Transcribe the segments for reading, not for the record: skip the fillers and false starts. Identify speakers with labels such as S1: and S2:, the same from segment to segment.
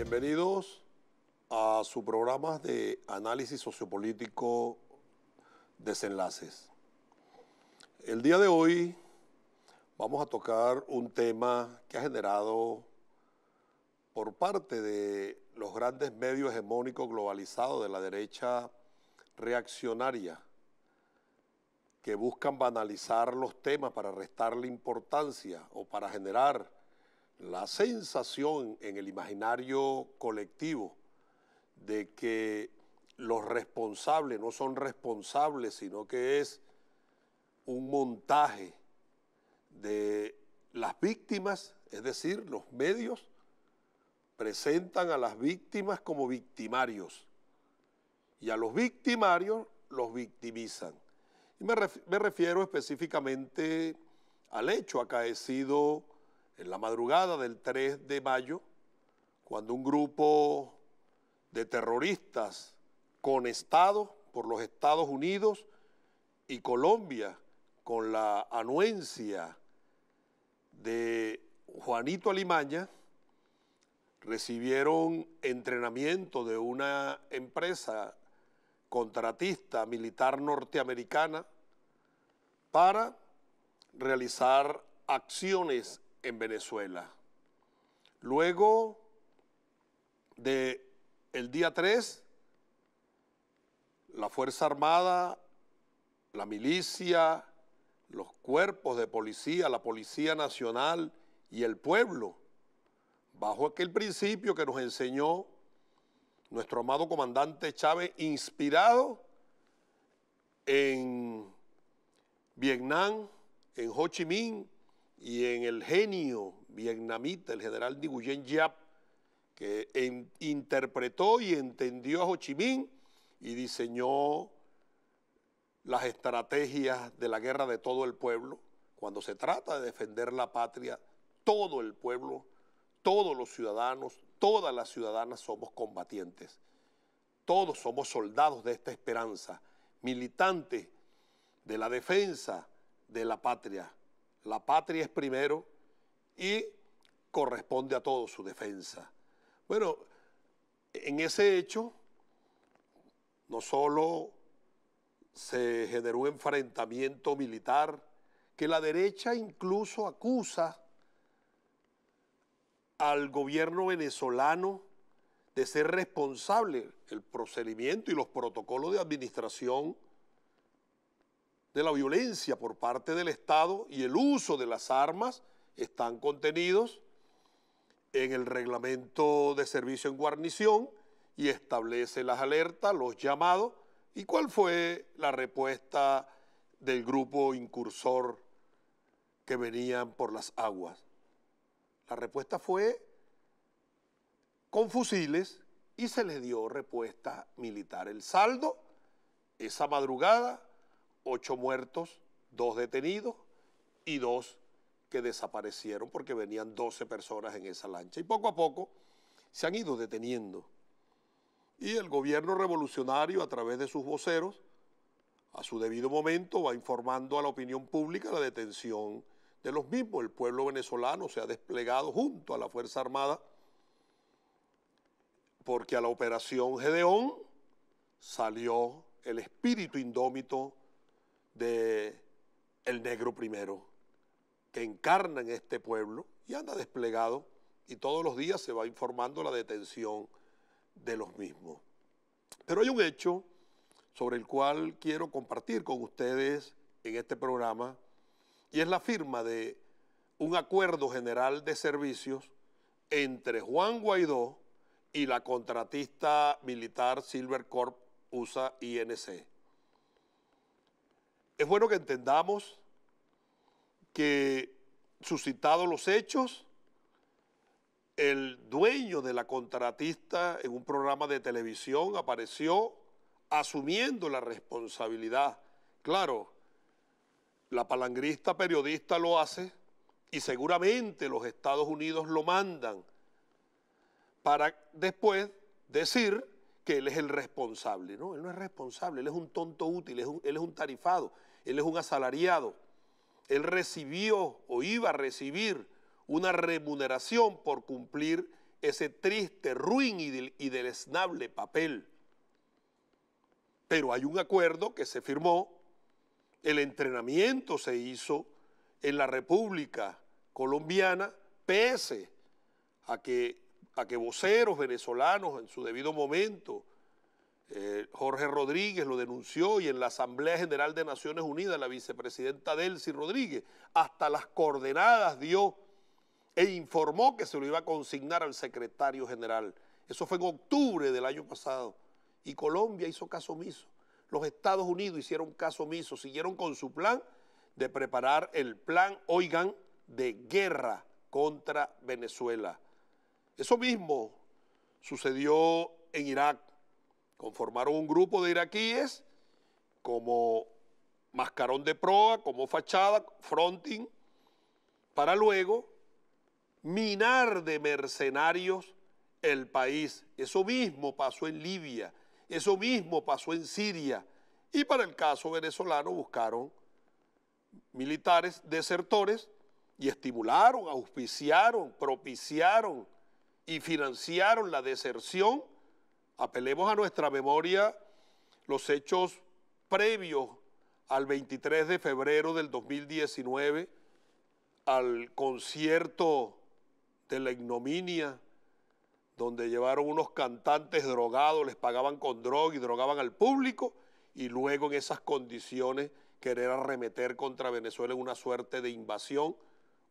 S1: Bienvenidos a su programa de análisis sociopolítico Desenlaces. El día de hoy vamos a tocar un tema que ha generado por parte de los grandes medios hegemónicos globalizados de la derecha reaccionaria que buscan banalizar los temas para restarle importancia o para generar la sensación en el imaginario colectivo de que los responsables no son responsables, sino que es un montaje de las víctimas, es decir, los medios presentan a las víctimas como victimarios y a los victimarios los victimizan. Y me refiero específicamente al hecho acaecido en la madrugada del 3 de mayo, cuando un grupo de terroristas conestados por los Estados Unidos y Colombia, con la anuencia de Juanito Alimaña, recibieron entrenamiento de una empresa contratista militar norteamericana para realizar acciones en Venezuela. Luego del día 3, la Fuerza Armada, la milicia, los cuerpos de policía, la Policía Nacional y el pueblo, bajo aquel principio que nos enseñó nuestro amado comandante Chávez, inspirado en Vietnam, en Ho Chi Minh y en el genio vietnamita, el general Nguyen Giap, que interpretó y entendió a Ho Chi Minh y diseñó las estrategias de la guerra de todo el pueblo. Cuando se trata de defender la patria, todo el pueblo, todos los ciudadanos, todas las ciudadanas somos combatientes. Todos somos soldados de esta esperanza, militantes de la defensa de la patria. La patria es primero y corresponde a todos su defensa. Bueno, en ese hecho no solo se generó un enfrentamiento militar, que la derecha incluso acusa al gobierno venezolano de ser responsable el procedimiento y los protocolos de administración de la violencia por parte del Estado y el uso de las armas están contenidos en el reglamento de servicio en guarnición y establece las alertas, los llamados. ¿Y cuál fue la respuesta del grupo incursor que venían por las aguas? La respuesta fue con fusiles y se le dio respuesta militar. El saldo, esa madrugada, 8 muertos, 2 detenidos y 2 que desaparecieron porque venían 12 personas en esa lancha. Y poco a poco se han ido deteniendo. Y el gobierno revolucionario, a través de sus voceros, a su debido momento va informando a la opinión pública la detención de los mismos. El pueblo venezolano se ha desplegado junto a la Fuerza Armada porque a la operación Gedeón salió el espíritu indómito de el negro primero, que encarna en este pueblo y anda desplegado y todos los días se va informando la detención de los mismos. Pero hay un hecho sobre el cual quiero compartir con ustedes en este programa y es la firma de un acuerdo general de servicios entre Juan Guaidó y la contratista militar Silvercorp USA INC. Es bueno que entendamos que, suscitados los hechos, el dueño de la contratista en un programa de televisión apareció asumiendo la responsabilidad. Claro, la palangrista periodista lo hace y seguramente los Estados Unidos lo mandan para después decir que él es el responsable. No, él no es responsable, él es un tonto útil, él es un tarifado, él es un asalariado. Él recibió o iba a recibir una remuneración por cumplir ese triste, ruin y deleznable papel. Pero hay un acuerdo que se firmó, el entrenamiento se hizo en la República Colombiana, pese a que voceros venezolanos en su debido momento, Jorge Rodríguez lo denunció, y en la Asamblea General de Naciones Unidas la vicepresidenta Delcy Rodríguez hasta las coordenadas dio e informó que se lo iba a consignar al secretario general. Eso fue en octubre del año pasado, y Colombia hizo caso omiso. Los Estados Unidos hicieron caso omiso, siguieron con su plan de preparar el plan, oigan, de guerra contra Venezuela. Eso mismo sucedió en Irak. Conformaron un grupo de iraquíes como mascarón de proa, como fachada, fronting, para luego minar de mercenarios el país. Eso mismo pasó en Libia, eso mismo pasó en Siria, y para el caso venezolano buscaron militares desertores y estimularon, auspiciaron, propiciaron y financiaron la deserción. Apelemos a nuestra memoria los hechos previos al 23 de febrero del 2019, al concierto de la ignominia, donde llevaron unos cantantes drogados, les pagaban con droga y drogaban al público, y luego en esas condiciones querer arremeter contra Venezuela en una suerte de invasión,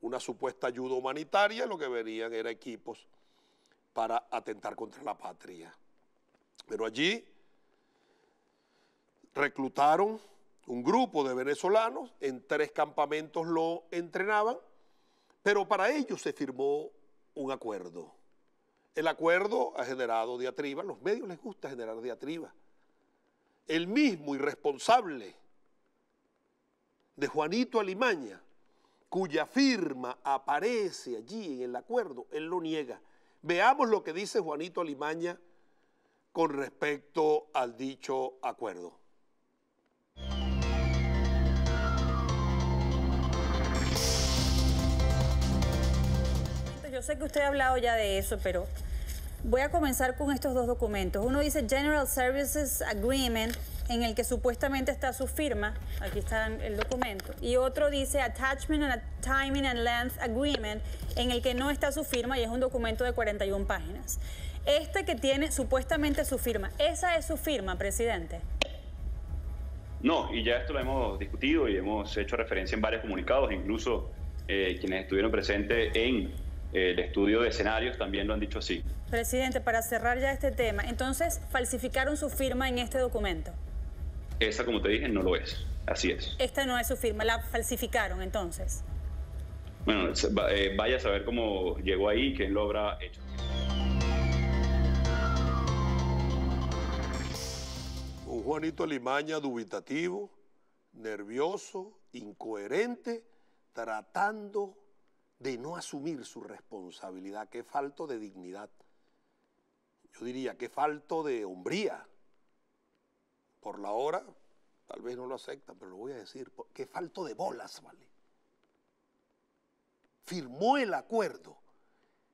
S1: una supuesta ayuda humanitaria. Lo que venían era equipos para atentar contra la patria. Pero allí reclutaron un grupo de venezolanos, en 3 campamentos lo entrenaban, pero para ello se firmó un acuerdo. El acuerdo ha generado diatriba, a los medios les gusta generar diatriba. El mismo irresponsable de Juanito Alimaña, cuya firma aparece allí en el acuerdo, él lo niega. Veamos lo que dice Juanito Alimaña con respecto al dicho acuerdo.
S2: Yo sé que usted ha hablado ya de eso, pero voy a comenzar con estos 2 documentos. Uno dice General Services Agreement, en el que supuestamente está su firma, aquí está el documento, y otro dice Attachment and Timing and Length Agreement, en el que no está su firma, y es un documento de 41 páginas. Este que tiene supuestamente su firma, ¿esa es su firma, presidente?
S3: No, y ya esto lo hemos discutido y hemos hecho referencia en varios comunicados, incluso quienes estuvieron presentes en el estudio de escenarios también lo han dicho así.
S2: Presidente, para cerrar ya este tema, entonces, ¿falsificaron su firma en este documento?
S3: Esa, como te dije, no lo es. Así es.
S2: Esta no es su firma, la falsificaron entonces.
S3: Bueno, vaya a saber cómo llegó ahí y quién lo habrá hecho.
S1: Un Juanito Alimaña dubitativo, nervioso, incoherente, tratando de no asumir su responsabilidad. Qué falto de dignidad. Yo diría, qué falto de hombría. Por la hora, tal vez no lo aceptan, pero lo voy a decir. Qué falto de bolas, ¿vale? Firmó el acuerdo,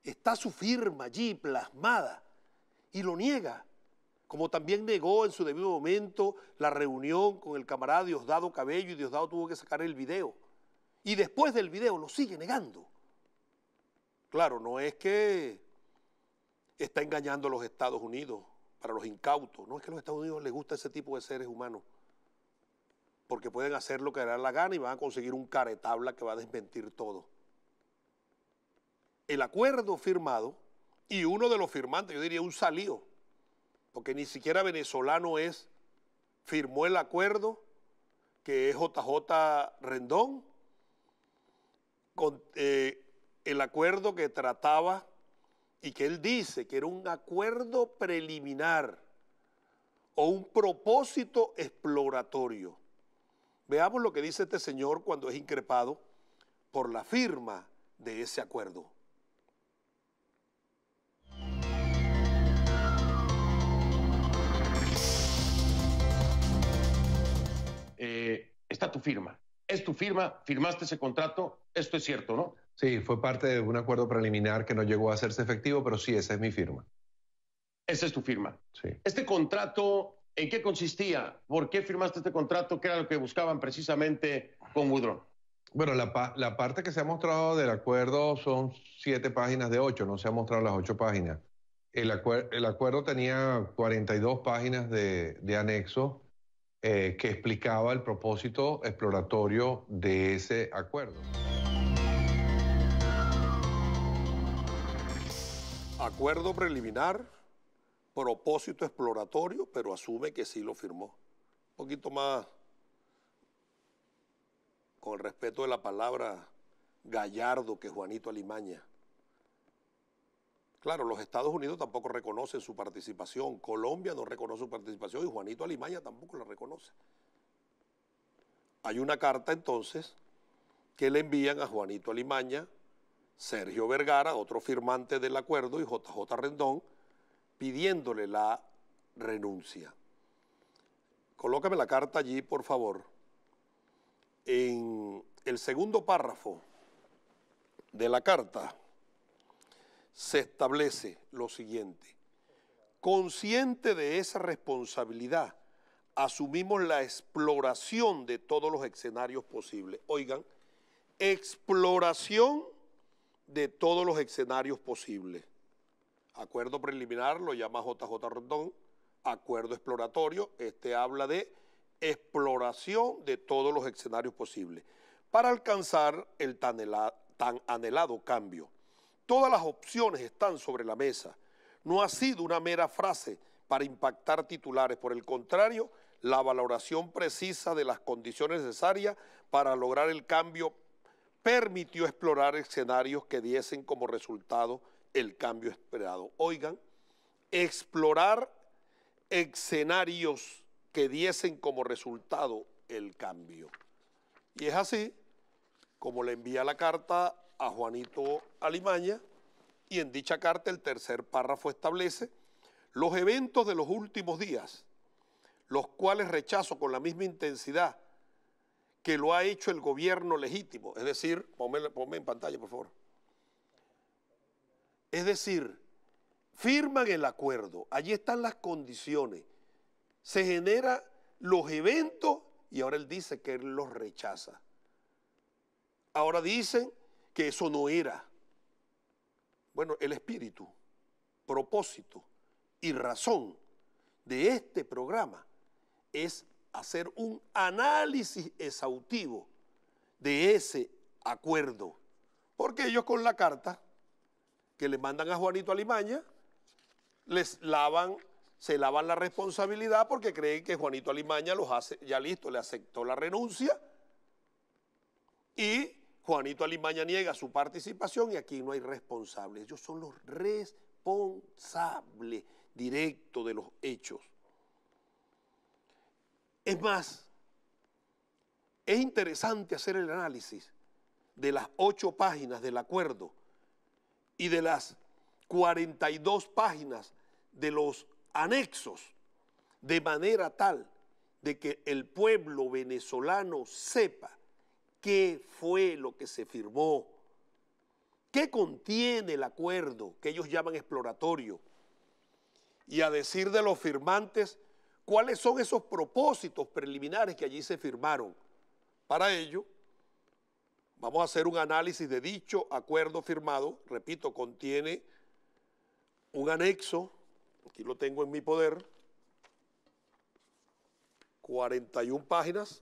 S1: está su firma allí plasmada y lo niega. Como también negó en su debido momento la reunión con el camarada Diosdado Cabello, y Diosdado tuvo que sacar el video. Y después del video lo sigue negando. Claro, no es que está engañando a los Estados Unidos para los incautos. No es que a los Estados Unidos les gusta ese tipo de seres humanos, porque pueden hacer lo que les da la gana y van a conseguir un caretabla que va a desmentir todo. El acuerdo firmado, y uno de los firmantes, yo diría un salío, porque ni siquiera venezolano es, firmó el acuerdo, que es JJ Rendón, con el acuerdo que trataba y que él dice que era un acuerdo preliminar o un propósito exploratorio. Veamos lo que dice este señor cuando es increpado por la firma de ese acuerdo.
S4: Está tu firma. Es tu firma, firmaste ese contrato, esto es cierto, ¿no? Sí, fue parte de un acuerdo preliminar que no llegó a hacerse efectivo, pero sí, esa es mi firma.
S5: Esa es tu firma.
S4: Sí.
S5: ¿Este contrato en qué consistía? ¿Por qué firmaste este contrato? ¿Qué era lo que buscaban precisamente con Woodron?
S4: Bueno, la parte que se ha mostrado del acuerdo son 7 páginas de 8, no se han mostrado las 8 páginas. El acuerdo tenía 42 páginas de anexo que explicaba el propósito exploratorio de ese acuerdo.
S1: Acuerdo preliminar, propósito exploratorio, pero asume que sí lo firmó. Un poquito más, con el respeto de la palabra, gallardo que Juanito Alimaña. Claro, los Estados Unidos tampoco reconocen su participación, Colombia no reconoce su participación y Juanito Alimaña tampoco la reconoce. Hay una carta entonces que le envían a Juanito Alimaña, Sergio Vergara, otro firmante del acuerdo, y JJ Rendón, pidiéndole la renuncia. Colócame la carta allí, por favor. En el segundo párrafo de la carta se establece lo siguiente: consciente de esa responsabilidad, asumimos la exploración de todos los escenarios posibles. Oigan, exploración de todos los escenarios posibles. Acuerdo preliminar lo llama JJ Rendón, acuerdo exploratorio, habla de exploración de todos los escenarios posibles para alcanzar el tan anhelado cambio. Todas las opciones están sobre la mesa. No ha sido una mera frase para impactar titulares, por el contrario, la valoración precisa de las condiciones necesarias para lograr el cambio permitió explorar escenarios que diesen como resultado el cambio esperado. Oigan, explorar escenarios que diesen como resultado el cambio. Y es así como le envía la carta a Juanito Alimaña, y en dicha carta el tercer párrafo establece los eventos de los últimos días, los cuales rechazo con la misma intensidad que lo ha hecho el gobierno legítimo. Es decir, ponme en pantalla, por favor. Es decir, firman el acuerdo, allí están las condiciones, se generan los eventos y ahora él dice que él los rechaza. Ahora dicen que eso no era. Bueno, el espíritu, propósito y razón de este programa es hacer un análisis exhaustivo de ese acuerdo, porque ellos con la carta que le mandan a Juanito Alimaña se lavan la responsabilidad porque creen que Juanito Alimaña los hace, ya listo, le aceptó la renuncia y Juanito Alimaña niega su participación y aquí no hay responsables. Ellos son los responsables directos de los hechos. Es más, es interesante hacer el análisis de las 8 páginas del acuerdo y de las 42 páginas de los anexos, de manera tal de que el pueblo venezolano sepa qué fue lo que se firmó, qué contiene el acuerdo que ellos llaman exploratorio, y a decir de los firmantes, cuáles son esos propósitos preliminares que allí se firmaron. Para ello, vamos a hacer un análisis de dicho acuerdo firmado. Repito, contiene un anexo, aquí lo tengo en mi poder, 41 páginas,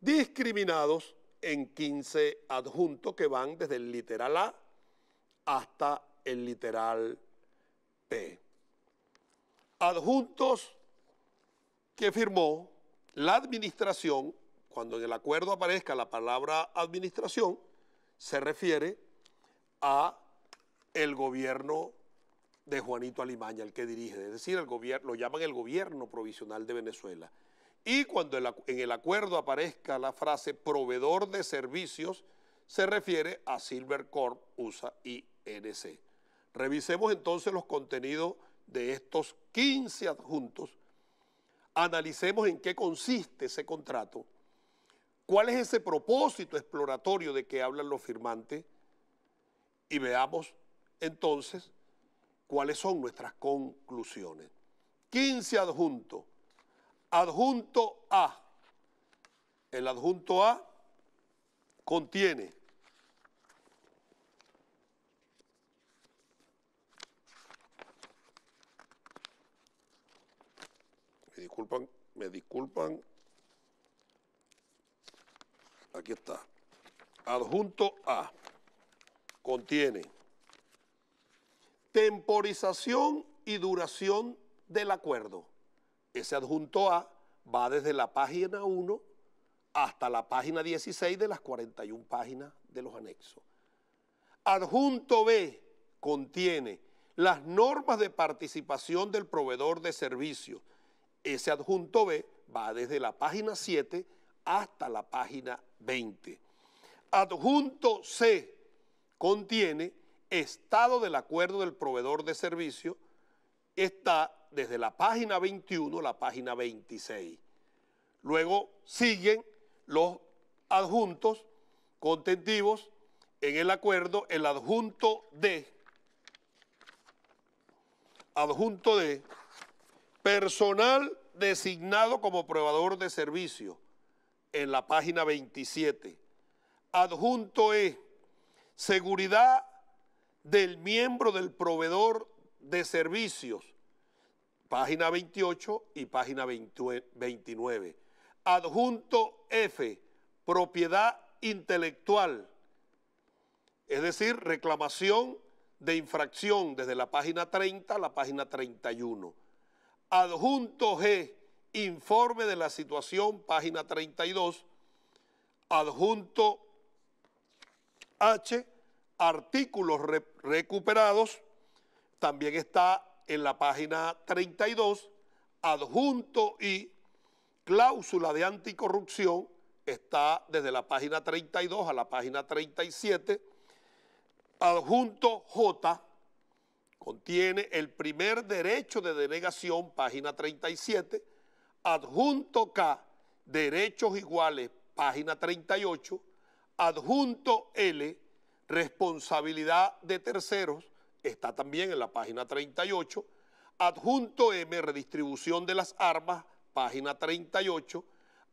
S1: discriminados en 15 adjuntos que van desde el literal A hasta el literal P. Adjuntos que firmó la administración. Cuando en el acuerdo aparezca la palabra administración, se refiere a el gobierno de Juanito Alimaña, el que dirige, es decir, el gobierno, lo llaman el gobierno provisional de Venezuela. Y cuando en el acuerdo aparezca la frase proveedor de servicios, se refiere a Silvercorp USA Inc. Revisemos entonces los contenidos de estos 15 adjuntos, analicemos en qué consiste ese contrato, ¿Cuál es ese propósito exploratorio de que hablan los firmantes? Y veamos entonces cuáles son nuestras conclusiones. 15 adjuntos. Adjunto A. El adjunto A contiene me disculpan, aquí está. Adjunto A contiene temporización y duración del acuerdo. Ese adjunto A va desde la página 1 hasta la página 16 de las 41 páginas de los anexos. Adjunto B contiene las normas de participación del proveedor de servicios. Ese adjunto B va desde la página 7 hasta la página 20. Adjunto C contiene estado del acuerdo del proveedor de servicios. Está desde la página 21 a la página 26. Luego siguen los adjuntos contentivos en el acuerdo. El adjunto D, personal designado como proveedor de servicio, en la página 27. Adjunto E, seguridad del miembro del proveedor de servicios, página 28 y página 29. Adjunto F, propiedad intelectual, es decir, reclamación de infracción desde la página 30 a la página 31. Adjunto G, informe de la situación, página 32. Adjunto H, artículos recuperados, también está en la página 32. Adjunto I, cláusula de anticorrupción, está desde la página 32 a la página 37. Adjunto J contiene el primer derecho de denegación, página 37. Adjunto K, derechos iguales, página 38. Adjunto L, responsabilidad de terceros, está también en la página 38. Adjunto M, redistribución de las armas, página 38.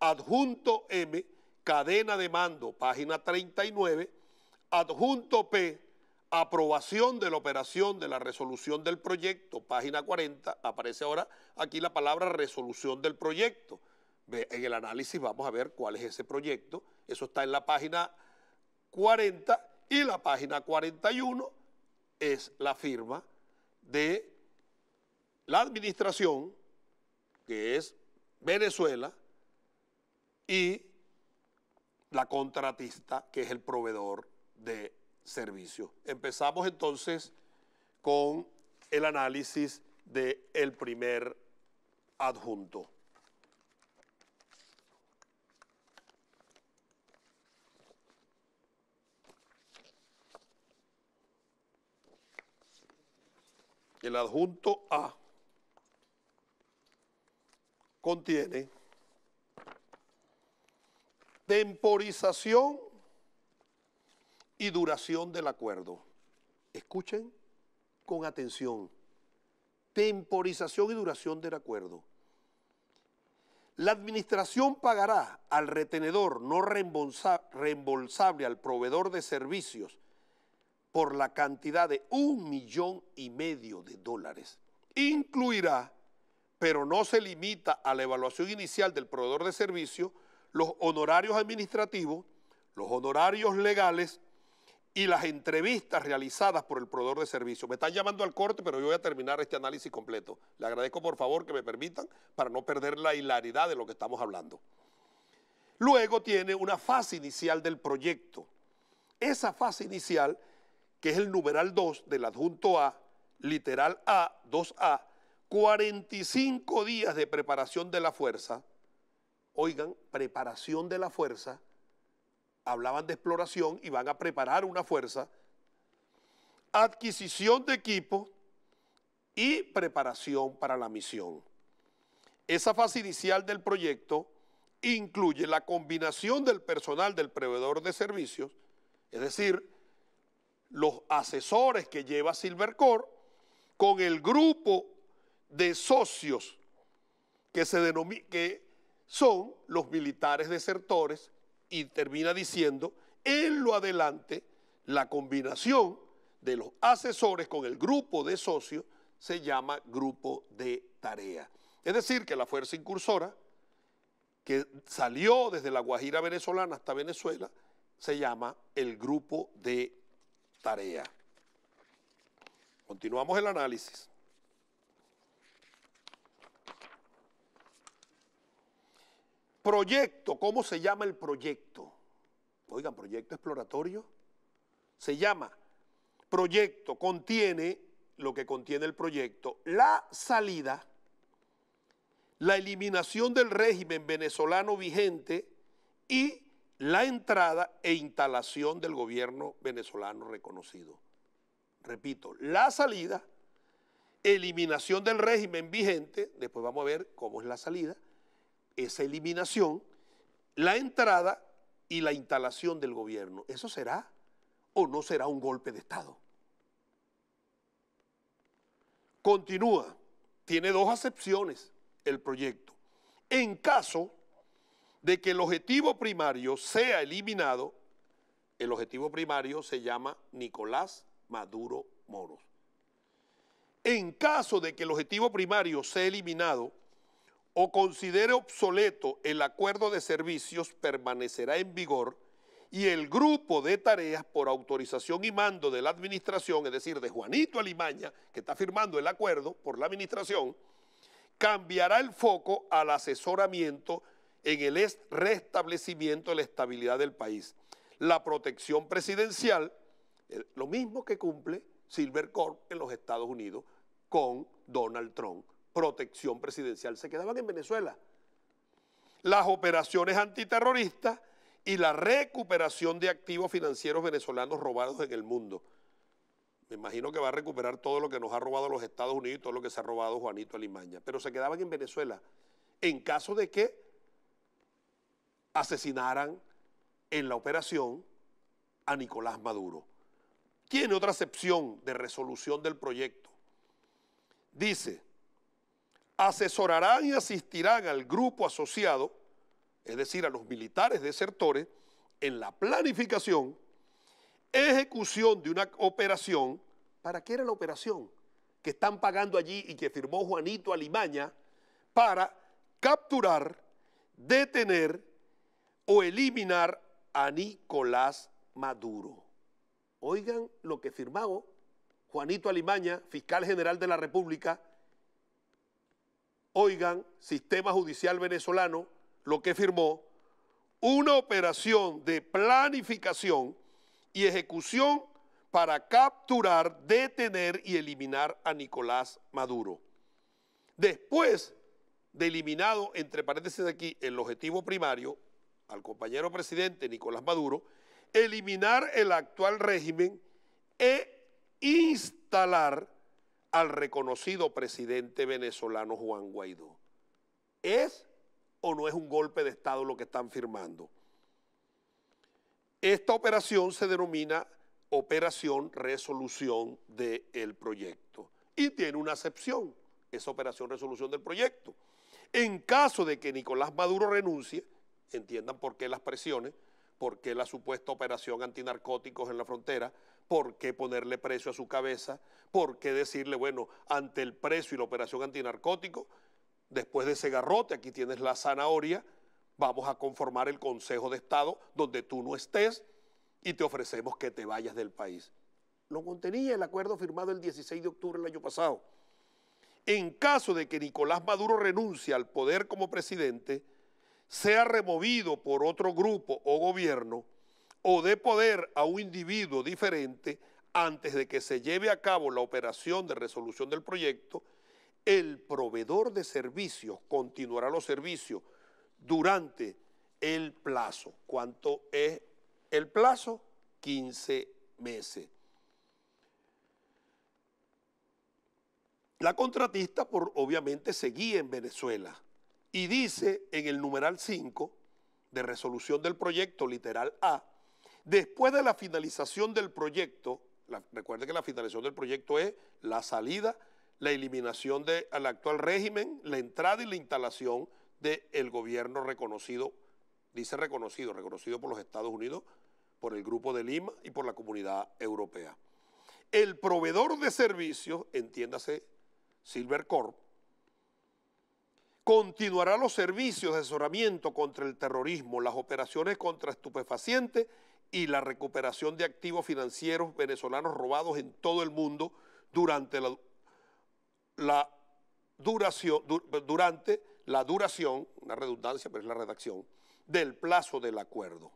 S1: Adjunto M, cadena de mando, página 39. Adjunto P, aprobación de la operación de la resolución del proyecto, página 40. Aparece ahora aquí la palabra resolución del proyecto. En el análisis vamos a ver cuál es ese proyecto. Eso está en la página 40 y la página 41 es la firma de la administración, que es Venezuela, y la contratista, que es el proveedor de servicios. Empezamos entonces con el análisis del primer adjunto. El adjunto A contiene temporización y duración del acuerdo. Escuchen con atención. Temporización y duración del acuerdo. La administración pagará al retenedor no reembolsable al proveedor de servicios por la cantidad de $1,5 millones. Incluirá, pero no se limita a la evaluación inicial del proveedor de servicios, los honorarios administrativos, los honorarios legales y las entrevistas realizadas por el proveedor de servicios. Me están llamando al corte, pero yo voy a terminar este análisis completo. Le agradezco por favor que me permitan para no perder la hilaridad de lo que estamos hablando. Luego tiene una fase inicial del proyecto. Esa fase inicial, que es el numeral 2 del adjunto A, literal A, 2A, 45 días de preparación de la fuerza. Oigan, preparación de la fuerza. Hablaban de exploración y van a preparar una fuerza. Adquisición de equipo y preparación para la misión. Esa fase inicial del proyecto incluye la combinación del personal del proveedor de servicios, es decir, los asesores que lleva Silvercorp, con el grupo de socios que son los militares desertores, y termina diciendo, en lo adelante, la combinación de los asesores con el grupo de socios se llama grupo de tarea. Es decir, que la fuerza incursora, que salió desde la Guajira venezolana hasta Venezuela, se llama el grupo de tarea. Continuamos el análisis. Proyecto, ¿cómo se llama el proyecto? Oigan, proyecto exploratorio. Se llama proyecto, contiene lo que contiene el proyecto, la salida, la eliminación del régimen venezolano vigente y la entrada e instalación del gobierno venezolano reconocido. Repito, la salida, eliminación del régimen vigente, después vamos a ver cómo es la salida, esa eliminación, la entrada y la instalación del gobierno. ¿Eso será o no será un golpe de Estado? Continúa, tiene dos acepciones el proyecto. En caso de que el objetivo primario sea eliminado, el objetivo primario se llama Nicolás Maduro Moros. En caso de que el objetivo primario sea eliminado o considere obsoleto, el acuerdo de servicios permanecerá en vigor y el grupo de tareas por autorización y mando de la administración, es decir, de Juanito Alimaña, que está firmando el acuerdo por la administración, cambiará el foco al asesoramiento en el restablecimiento de la estabilidad del país. La protección presidencial, lo mismo que cumple Silvercorp en los Estados Unidos con Donald Trump. Protección presidencial, se quedaban en Venezuela. Las operaciones antiterroristas y la recuperación de activos financieros venezolanos robados en el mundo. Me imagino que va a recuperar todo lo que nos ha robado los Estados Unidos y todo lo que se ha robado Juanito Alimaña, pero se quedaban en Venezuela en caso de que asesinaran en la operación a Nicolás Maduro. Tiene otra acepción de resolución del proyecto. Dice, asesorarán y asistirán al grupo asociado, es decir, a los militares desertores, en la planificación, ejecución de una operación. ¿Para qué era la operación? Que están pagando allí y que firmó Juanito Alimaña para capturar, detener o eliminar a Nicolás Maduro. Oigan lo que firmó Juanito Alimaña, fiscal general de la República. Oigan, sistema judicial venezolano, lo que firmó, una operación de planificación y ejecución para capturar, detener y eliminar a Nicolás Maduro. Después de eliminado, entre paréntesis aquí, el objetivo primario, al compañero presidente Nicolás Maduro, eliminar el actual régimen e instalar al reconocido presidente venezolano Juan Guaidó. ¿Es o no es un golpe de Estado lo que están firmando? Esta operación se denomina Operación Resolución del Proyecto y tiene una acepción, esa Operación Resolución del Proyecto. En caso de que Nicolás Maduro renuncie, entiendan por qué las presiones, por qué la supuesta operación antinarcóticos en la frontera, por qué ponerle precio a su cabeza, por qué decirle, bueno, ante el precio y la operación antinarcóticos, después de ese garrote, aquí tienes la zanahoria, vamos a conformar el Consejo de Estado donde tú no estés y te ofrecemos que te vayas del país. Lo contenía el acuerdo firmado el 16 de octubre del año pasado. En caso de que Nicolás Maduro renuncie al poder como presidente, sea removido por otro grupo o gobierno o dé poder a un individuo diferente antes de que se lleve a cabo la operación de resolución del proyecto, el proveedor de servicios continuará los servicios durante el plazo. ¿Cuánto es el plazo? 15 meses. La contratista, obviamente, seguía en Venezuela y dice en el numeral 5 de resolución del proyecto, literal A, después de la finalización del proyecto, recuerde que la finalización del proyecto es la salida, la eliminación del actual régimen, la entrada y la instalación del gobierno reconocido, dice reconocido por los Estados Unidos, por el Grupo de Lima y por la Comunidad Europea. El proveedor de servicios, entiéndase Silvercorp, continuará los servicios de asesoramiento contra el terrorismo, las operaciones contra estupefacientes y la recuperación de activos financieros venezolanos robados en todo el mundo durante la duración, una redundancia, pero es la redacción, del plazo del acuerdo.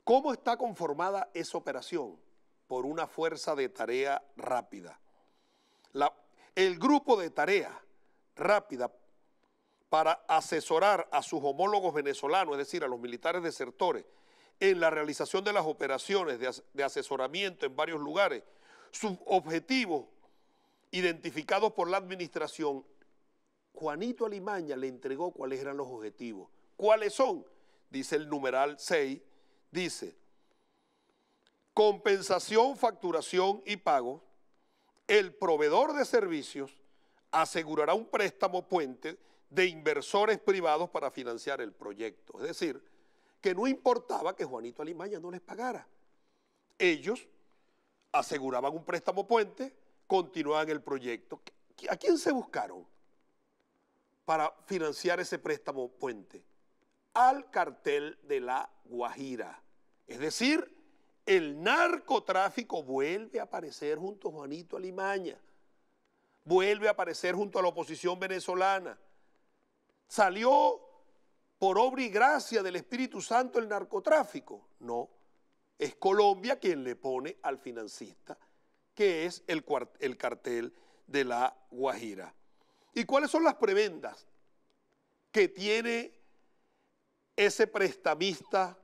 S1: ¿Cómo está conformada esa operación? Por una fuerza de tarea rápida. El grupo de tarea rápida para asesorar a sus homólogos venezolanos, es decir, a los militares desertores, en la realización de las operaciones de asesoramiento en varios lugares, sus objetivos identificados por la administración, Juanito Alimaña le entregó cuáles eran los objetivos. ¿Cuáles son? Dice el numeral 6, dice, compensación, facturación y pago, el proveedor de servicios asegurará un préstamo puente de inversores privados para financiar el proyecto. Es decir, que no importaba que Juanito Alimaña no les pagara. Ellos aseguraban un préstamo puente, continuaban el proyecto. ¿A quién se buscaron para financiar ese préstamo puente? Al cartel de La Guajira. Es decir, el narcotráfico vuelve a aparecer junto a Juanito Alimaña, vuelve a aparecer junto a la oposición venezolana. ¿Salió por obra y gracia del Espíritu Santo el narcotráfico? No, es Colombia quien le pone al financista, que es el cartel de La Guajira. ¿Y cuáles son las prebendas que tiene ese prestamista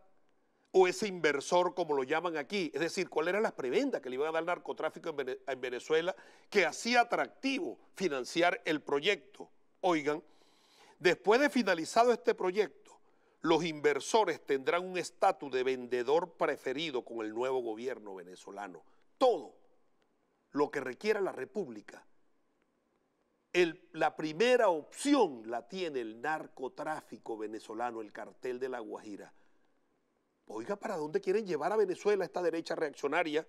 S1: o ese inversor, como lo llaman aquí? Es decir, ¿cuáles eran las prebendas que le iban a dar el narcotráfico en Venezuela que hacía atractivo financiar el proyecto? Oigan, después de finalizado este proyecto, los inversores tendrán un estatus de vendedor preferido con el nuevo gobierno venezolano. Todo lo que requiera la República, la primera opción la tiene el narcotráfico venezolano, el cartel de La Guajira. Oiga, ¿para dónde quieren llevar a Venezuela esta derecha reaccionaria?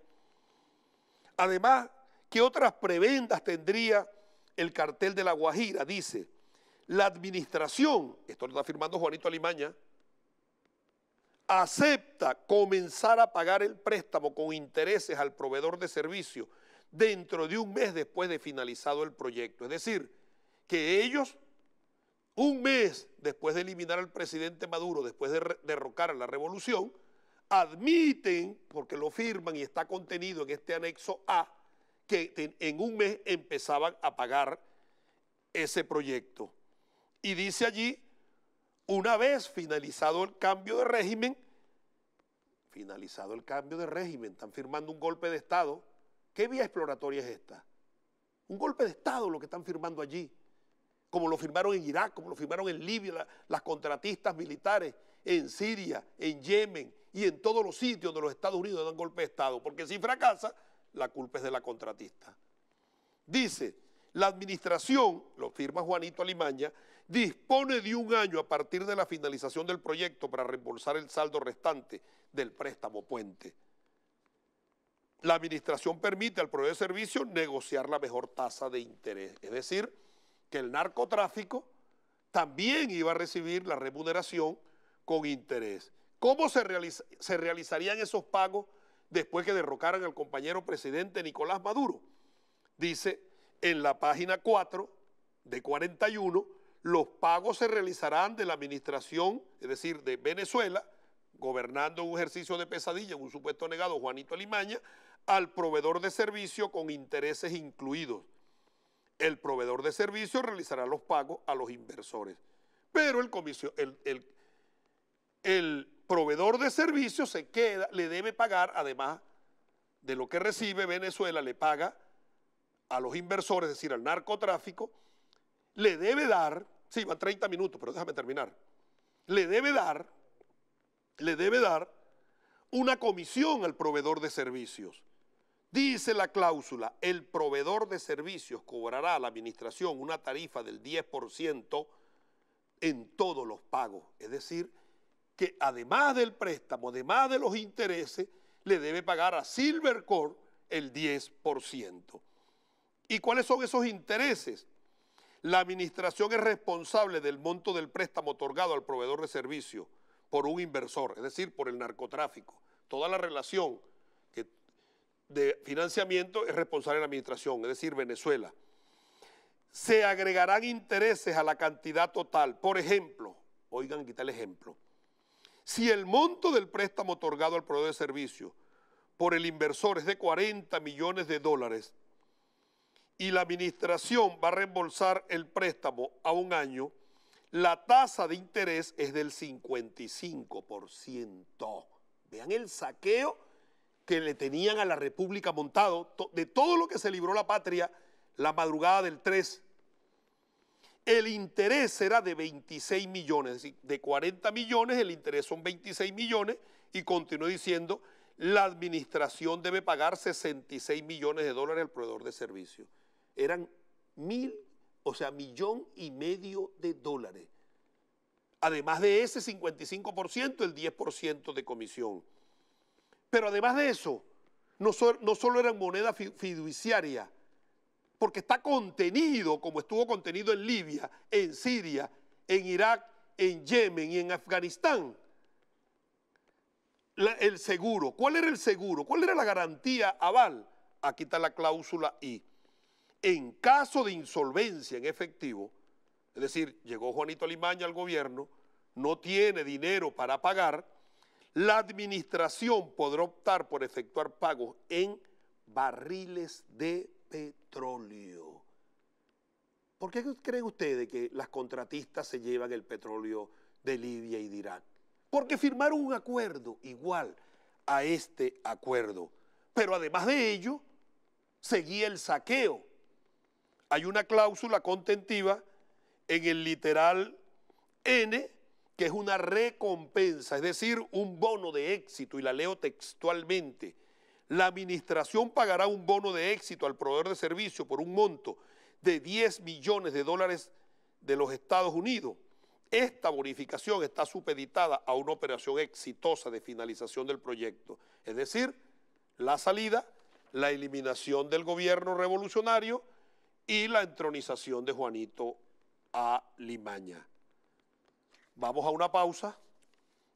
S1: Además, ¿qué otras prebendas tendría el cartel de La Guajira? Dice, la administración, esto lo está firmando Juanito Alimaña, acepta comenzar a pagar el préstamo con intereses al proveedor de servicios dentro de un mes después de finalizado el proyecto. Es decir, que ellos, un mes después de eliminar al presidente Maduro, después de derrocar a la revolución, admiten, porque lo firman y está contenido en este anexo A, que en un mes empezaban a pagar ese proyecto. Y dice allí, una vez finalizado el cambio de régimen, están firmando un golpe de Estado. ¿Qué vía exploratoria es esta? Un golpe de Estado lo que están firmando allí, como lo firmaron en Irak, como lo firmaron en Libia, las contratistas militares, en Siria, en Yemen y en todos los sitios donde los Estados Unidos dan golpe de Estado, porque si fracasa, la culpa es de la contratista. Dice, la administración, lo firma Juanito Alimaña, dispone de un año a partir de la finalización del proyecto para reembolsar el saldo restante del préstamo puente. La administración permite al proveedor de servicios negociar la mejor tasa de interés. Es decir, que el narcotráfico también iba a recibir la remuneración con interés. ¿Cómo se realizarían esos pagos después que derrocaran al compañero presidente Nicolás Maduro? Dice en la página 4 de 41, los pagos se realizarán de la administración, es decir, de Venezuela, gobernando un ejercicio de pesadilla, en un supuesto negado Juanito Alimaña, al proveedor de servicio con intereses incluidos. El proveedor de servicio realizará los pagos a los inversores. Pero el proveedor de servicio se queda, le debe pagar, además de lo que recibe Venezuela, le paga a los inversores, es decir, al narcotráfico, le debe dar sí, van 30 minutos, pero déjame terminar, le debe dar una comisión al proveedor de servicios. Dice la cláusula, el proveedor de servicios cobrará a la administración una tarifa del 10% en todos los pagos. Es decir, que además del préstamo, además de los intereses, le debe pagar a Silvercorp el 10%. ¿Y cuáles son esos intereses? La administración es responsable del monto del préstamo otorgado al proveedor de servicios por un inversor, es decir, por el narcotráfico. Toda la relación de financiamiento es responsable de la administración, es decir, Venezuela. Se agregarán intereses a la cantidad total. Por ejemplo, oigan, aquí está el ejemplo. Si el monto del préstamo otorgado al proveedor de servicios por el inversor es de 40 millones de dólares y la administración va a reembolsar el préstamo a un año, la tasa de interés es del 55%. Vean el saqueo que le tenían a la República montado, de todo lo que se libró la patria la madrugada del 3. El interés era de 26 millones, es decir, de 40 millones el interés son 26 millones y continuó diciendo, la administración debe pagar 66 millones de dólares al proveedor de servicios. Eran $1,5 millones de dólares. Además de ese 55%, el 10% de comisión. Pero además de eso, no solo eran moneda fiduciaria, porque está contenido, como estuvo contenido en Libia, en Siria, en Irak, en Yemen y en Afganistán. El seguro. ¿Cuál era el seguro? ¿Cuál era la garantía aval? Aquí está la cláusula I. En caso de insolvencia en efectivo, es decir, llegó Juanito Alimaña al gobierno, no tiene dinero para pagar, la administración podrá optar por efectuar pagos en barriles de petróleo. ¿Por qué creen ustedes que las contratistas se llevan el petróleo de Libia y de Irak? Porque firmaron un acuerdo igual a este acuerdo. Pero además de ello, seguía el saqueo. Hay una cláusula contentiva en el literal N, que es una recompensa, es decir, un bono de éxito, y la leo textualmente. La administración pagará un bono de éxito al proveedor de servicio por un monto de 10 millones de dólares de los Estados Unidos. Esta bonificación está supeditada a una operación exitosa de finalización del proyecto, es decir, la salida, la eliminación del gobierno revolucionario y la entronización de Juanito Alimaña. Vamos a una pausa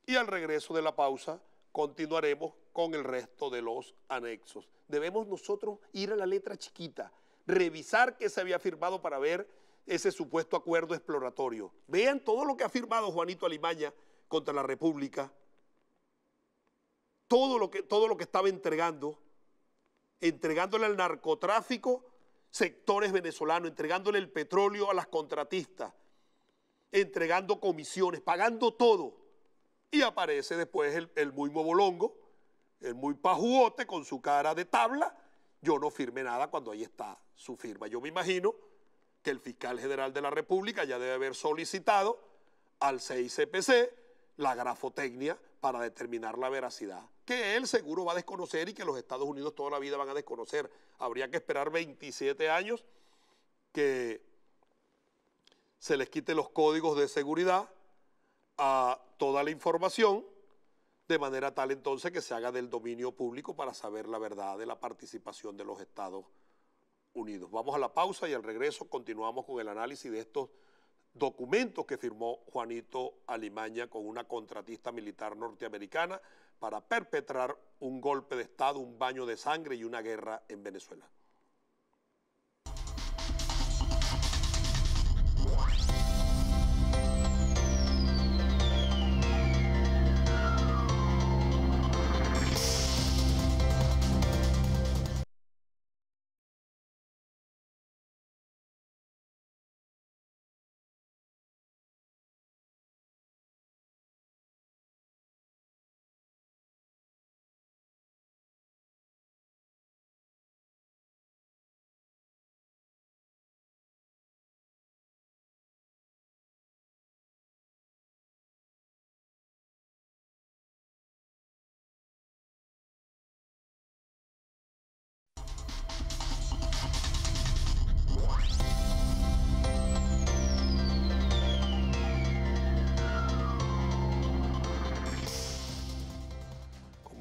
S1: y al regreso de la pausa continuaremos con el resto de los anexos. Debemos nosotros ir a la letra chiquita, revisar qué se había firmado para ver ese supuesto acuerdo exploratorio. Vean todo lo que ha firmado Juanito Alimaña contra la República, todo lo que estaba entregándole al narcotráfico sectores venezolanos, entregándole el petróleo a las contratistas, entregando comisiones, pagando todo. Y aparece después el muy mobolongo, el muy pajuote con su cara de tabla. Yo no firmé nada cuando ahí está su firma. Yo me imagino que el fiscal general de la República ya debe haber solicitado al CICPC la grafotecnia para determinar la veracidad, que él seguro va a desconocer y que los Estados Unidos toda la vida van a desconocer. Habría que esperar 27 años que se les quite los códigos de seguridad a toda la información, de manera tal entonces que se haga del dominio público para saber la verdad de la participación de los Estados Unidos. Vamos a la pausa y al regreso continuamos con el análisis de estos documentos que firmó Juanito Alimaña con una contratista militar norteamericana para perpetrar un golpe de Estado, un baño de sangre y una guerra en Venezuela.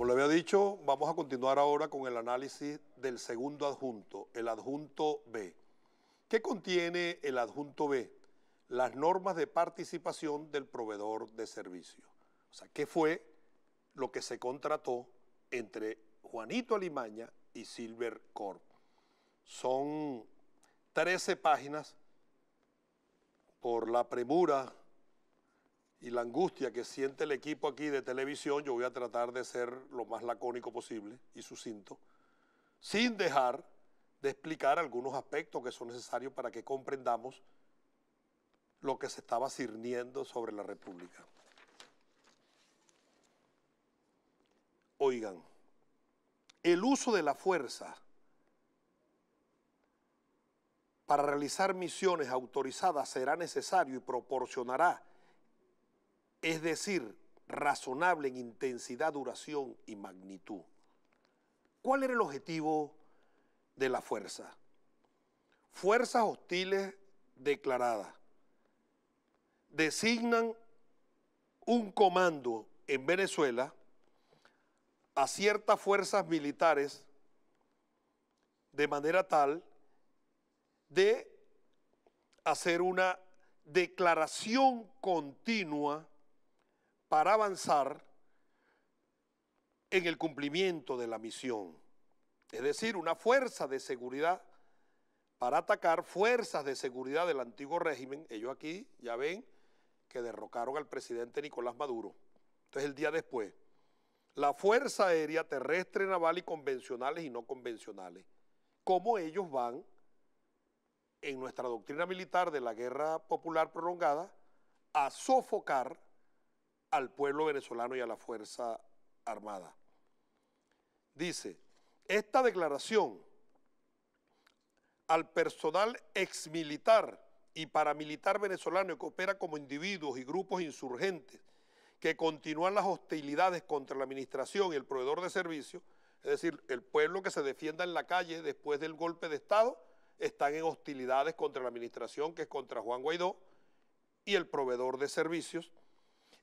S1: le había dicho, vamos a continuar ahora con el análisis del segundo adjunto, el adjunto B. ¿Qué contiene el adjunto B? Las normas de participación del proveedor de servicio. O sea, ¿qué fue lo que se contrató entre Juanito Alimaña y Silver Corp? Son 13 páginas. Por la premura y la angustia que siente el equipo aquí de televisión, yo voy a tratar de ser lo más lacónico posible y sucinto, sin dejar de explicar algunos aspectos que son necesarios para que comprendamos lo que se estaba cirniendo sobre la República. Oigan, el uso de la fuerza para realizar misiones autorizadas será necesario y proporcionará, es decir, razonable en intensidad, duración y magnitud. ¿Cuál era el objetivo de la fuerza? Fuerzas hostiles declaradas. Designan un comando en Venezuela a ciertas fuerzas militares de manera tal de hacer una declaración continua para avanzar en el cumplimiento de la misión. Es decir, una fuerza de seguridad para atacar fuerzas de seguridad del antiguo régimen. Ellos aquí ya ven que derrocaron al presidente Nicolás Maduro. Entonces el día después, la Fuerza Aérea, Terrestre, Naval y convencionales y no convencionales, cómo ellos van en nuestra doctrina militar de la guerra popular prolongada a sofocar al pueblo venezolano y a la Fuerza Armada. Dice, esta declaración al personal exmilitar y paramilitar venezolano que opera como individuos y grupos insurgentes que continúan las hostilidades contra la administración y el proveedor de servicios, es decir, el pueblo que se defienda en la calle después del golpe de Estado, están en hostilidades contra la administración, que es contra Juan Guaidó, y el proveedor de servicios.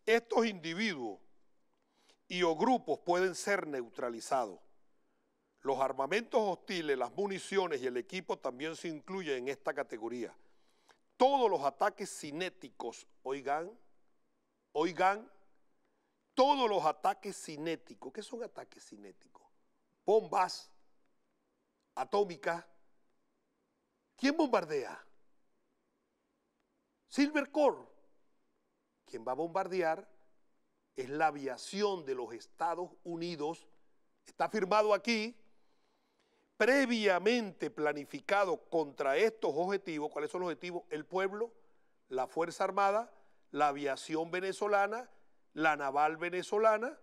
S1: Estos individuos y o grupos pueden ser neutralizados. Los armamentos hostiles, las municiones y el equipo también se incluyen en esta categoría. Todos los ataques cinéticos, oigan, todos los ataques cinéticos. ¿Qué son ataques cinéticos? Bombas atómicas. ¿Quién bombardea? Silver Corp. Quien va a bombardear es la aviación de los Estados Unidos. Está firmado aquí, previamente planificado contra estos objetivos. ¿Cuáles son los objetivos? El pueblo, la Fuerza Armada, la aviación venezolana, la naval venezolana.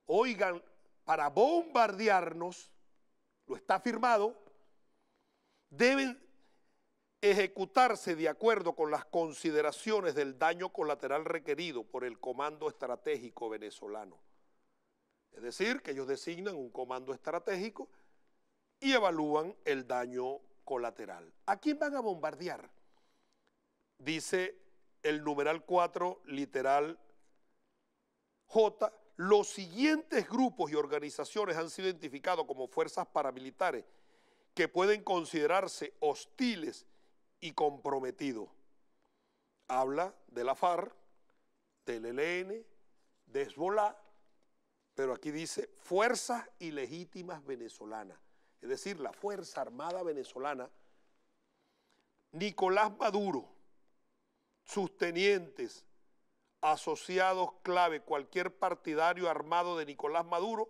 S1: Oigan, para bombardearnos, lo está firmado, deben ejecutarse de acuerdo con las consideraciones del daño colateral requerido por el Comando Estratégico Venezolano. Es decir, que ellos designan un comando estratégico y evalúan el daño colateral. ¿A quién van a bombardear? Dice el numeral 4, literal J, los siguientes grupos y organizaciones han sido identificados como fuerzas paramilitares que pueden considerarse hostiles y comprometidos. Habla de la FARC, del ELN, de Hezbollah, pero aquí dice fuerzas ilegítimas venezolanas, es decir, la Fuerza Armada venezolana, Nicolás Maduro, sus tenientes, asociados clave, cualquier partidario armado de Nicolás Maduro,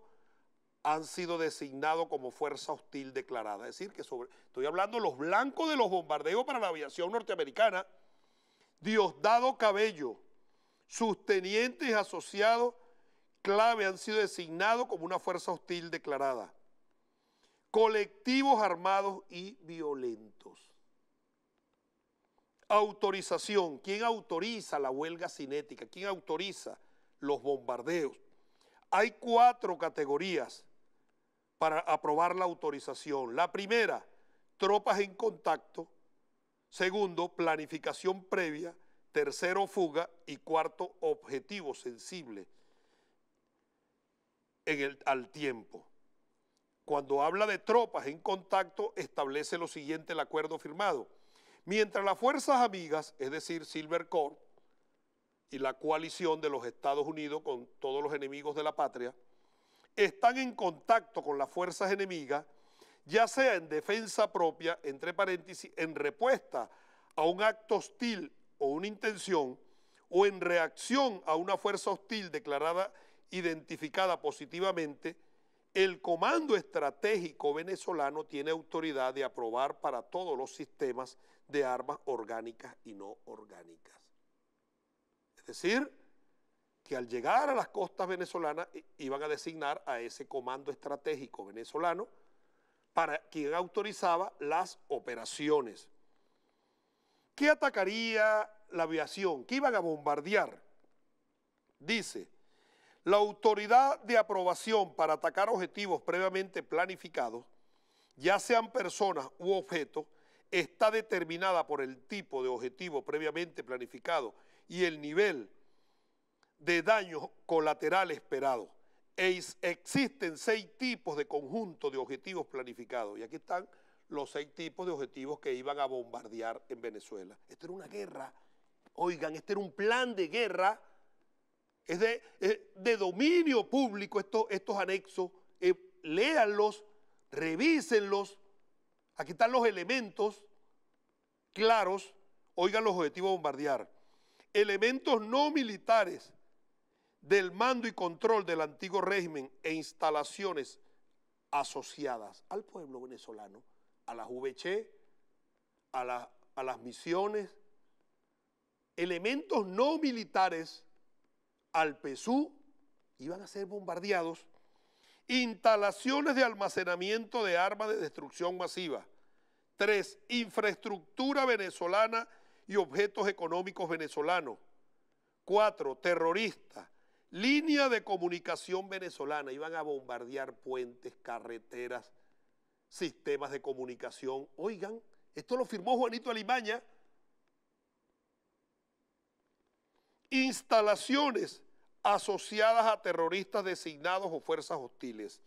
S1: han sido designados como fuerza hostil declarada. Es decir, que estoy hablando de los blancos de los bombardeos para la aviación norteamericana. Diosdado Cabello, sus tenientes asociados clave han sido designados como una fuerza hostil declarada. Colectivos armados y violentos. Autorización. ¿Quién autoriza la huelga cinética? ¿Quién autoriza los bombardeos? Hay 4 categorías para aprobar la autorización. La primera, tropas en contacto. Segundo, planificación previa. Tercero, fuga. Y cuarto, objetivo sensible. al tiempo. Cuando habla de tropas en contacto, establece lo siguiente el acuerdo firmado. Mientras las fuerzas amigas, es decir, Silver Corps y la coalición de los Estados Unidos con todos los enemigos de la patria, están en contacto con las fuerzas enemigas, ya sea en defensa propia, entre paréntesis, en respuesta a un acto hostil o una intención, o en reacción a una fuerza hostil declarada, identificada positivamente, el Comando Estratégico Venezolano tiene autoridad de aprobar para todos los sistemas de armas orgánicas y no orgánicas. Es decir, que al llegar a las costas venezolanas iban a designar a ese Comando Estratégico Venezolano para quien autorizaba las operaciones. ¿Qué atacaría la aviación? ¿Qué iban a bombardear? Dice, la autoridad de aprobación para atacar objetivos previamente planificados, ya sean personas u objetos, está determinada por el tipo de objetivo previamente planificado y el nivel de daño colateral esperado. Existen 6 tipos de conjunto de objetivos planificados. Y aquí están los 6 tipos de objetivos que iban a bombardear en Venezuela. Esto era una guerra. Oigan, este era un plan de guerra. Es de dominio público estos anexos. Léanlos, revísenlos. Aquí están los elementos claros. Oigan los objetivos a bombardear. Elementos no militares del mando y control del antiguo régimen e instalaciones asociadas al pueblo venezolano, a las VC, a las misiones, elementos no militares al PSU iban a ser bombardeados, instalaciones de almacenamiento de armas de destrucción masiva. 3, infraestructura venezolana y objetos económicos venezolanos. 4, terroristas. Línea de comunicación venezolana, iban a bombardear puentes, carreteras, sistemas de comunicación. Oigan, esto lo firmó Juanito Alimaña. Instalaciones asociadas a terroristas designados o fuerzas hostiles.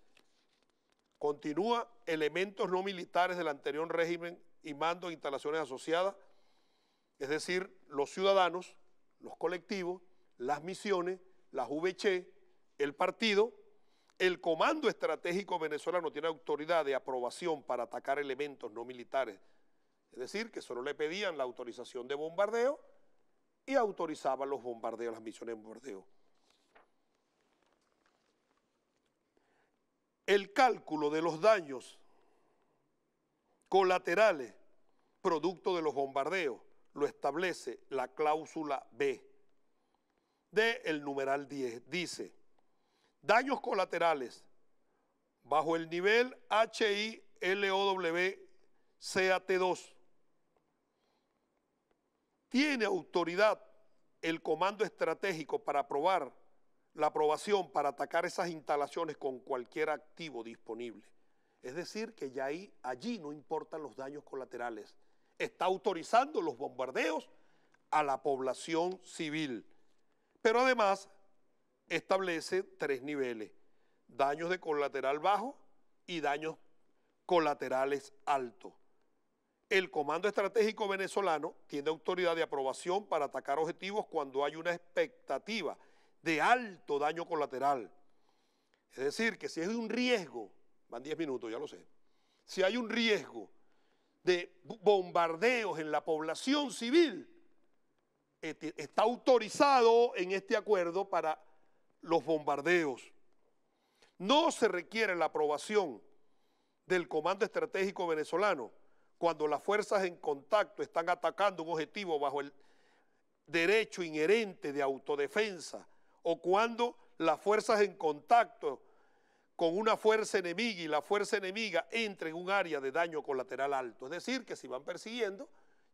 S1: Continúa, elementos no militares del anterior régimen y mando de instalaciones asociadas, es decir, los ciudadanos, los colectivos, las misiones, las VC, el partido. El Comando Estratégico Venezolano tiene autoridad de aprobación para atacar elementos no militares, es decir, que solo le pedían la autorización de bombardeo y autorizaban los bombardeos, las misiones de bombardeo. El cálculo de los daños colaterales producto de los bombardeos lo establece la cláusula B del numeral 10. Dice, daños colaterales bajo el nivel HILOW-CAT2. Tiene autoridad el Comando Estratégico para aprobar la aprobación para atacar esas instalaciones con cualquier activo disponible. Es decir, que ya allí no importan los daños colaterales. Está autorizando los bombardeos a la población civil. Pero además establece 3 niveles, daños de colateral bajo y daños colaterales altos. El Comando Estratégico Venezolano tiene autoridad de aprobación para atacar objetivos cuando hay una expectativa de alto daño colateral. Es decir, que si hay un riesgo, van 10 minutos, ya lo sé, si hay un riesgo de bombardeos en la población civil, está autorizado en este acuerdo para los bombardeos. No se requiere la aprobación del Comando Estratégico Venezolano cuando las fuerzas en contacto están atacando un objetivo bajo el derecho inherente de autodefensa o cuando las fuerzas en contacto con una fuerza enemiga y la fuerza enemiga entra en un área de daño colateral alto. Es decir, que si van persiguiendo,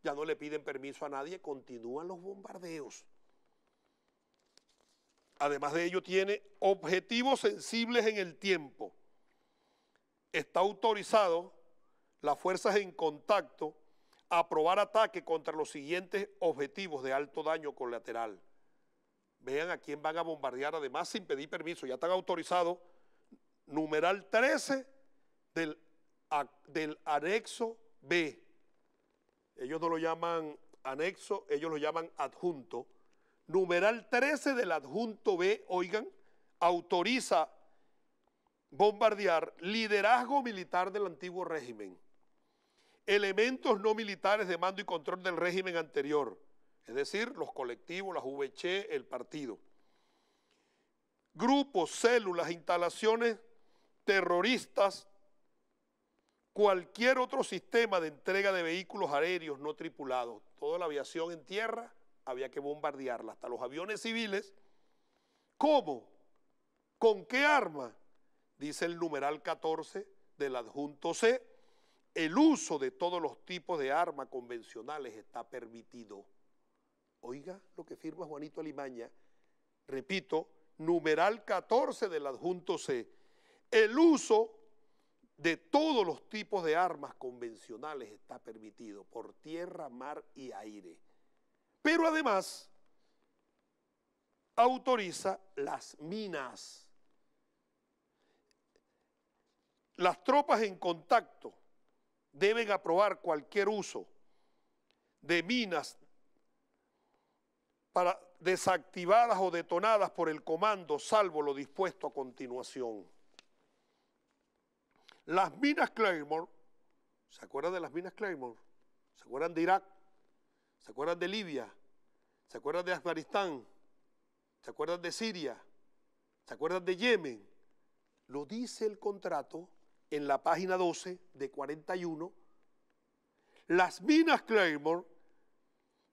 S1: ya no le piden permiso a nadie, continúan los bombardeos. Además de ello, tiene objetivos sensibles en el tiempo. Está autorizado las fuerzas en contacto a aprobar ataque contra los siguientes objetivos de alto daño colateral. Vean a quién van a bombardear, además sin pedir permiso, ya están autorizados numeral 13 del anexo B. Ellos no lo llaman anexo, ellos lo llaman adjunto. Numeral 13 del adjunto B, oigan, autoriza bombardear liderazgo militar del antiguo régimen, elementos no militares de mando y control del régimen anterior, es decir, los colectivos, las VC, el partido, grupos, células, instalaciones terroristas, cualquier otro sistema de entrega de vehículos aéreos no tripulados, toda la aviación en tierra había que bombardearla, hasta los aviones civiles. ¿Cómo? ¿Con qué arma? Dice el numeral 14 del adjunto C, el uso de todos los tipos de armas convencionales está permitido. Oiga lo que firma Juanito Alimaña, repito, numeral 14 del adjunto C, el uso de todos los tipos de armas convencionales está permitido por tierra, mar y aire. Pero además autoriza las minas. Las tropas en contacto deben aprobar cualquier uso de minas para desactivadas o detonadas por el comando, salvo lo dispuesto a continuación. Las minas Claymore, ¿se acuerdan de las minas Claymore? ¿Se acuerdan de Irak? ¿Se acuerdan de Libia? ¿Se acuerdan de Afganistán? ¿Se acuerdan de Siria? ¿Se acuerdan de Yemen? Lo dice el contrato en la página 12 de 41. Las minas Claymore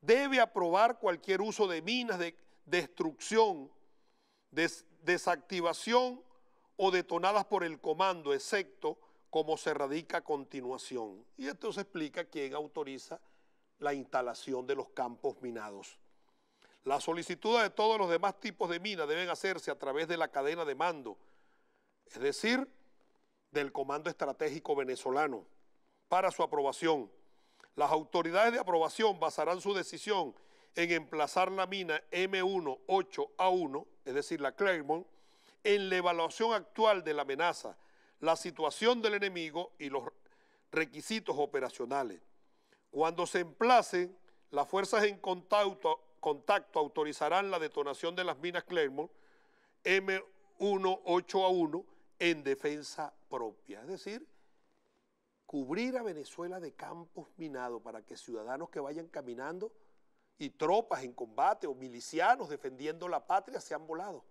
S1: debe aprobar cualquier uso de minas de destrucción, desactivación o detonadas por el comando, excepto como se radica a continuación. Y esto se explica quién autoriza la instalación de los campos minados. Las solicitudes de todos los demás tipos de minas deben hacerse a través de la cadena de mando, es decir, del Comando Estratégico Venezolano, para su aprobación. Las autoridades de aprobación basarán su decisión en emplazar la mina M1-8A1, es decir, la Claymore, en la evaluación actual de la amenaza, la situación del enemigo y los requisitos operacionales. Cuando se emplacen, las fuerzas en contacto autorizarán la detonación de las minas Claymore M1-8A1 en defensa propia, es decir, cubrir a Venezuela de campos minados para que ciudadanos que vayan caminando y tropas en combate o milicianos defendiendo la patria sean volados.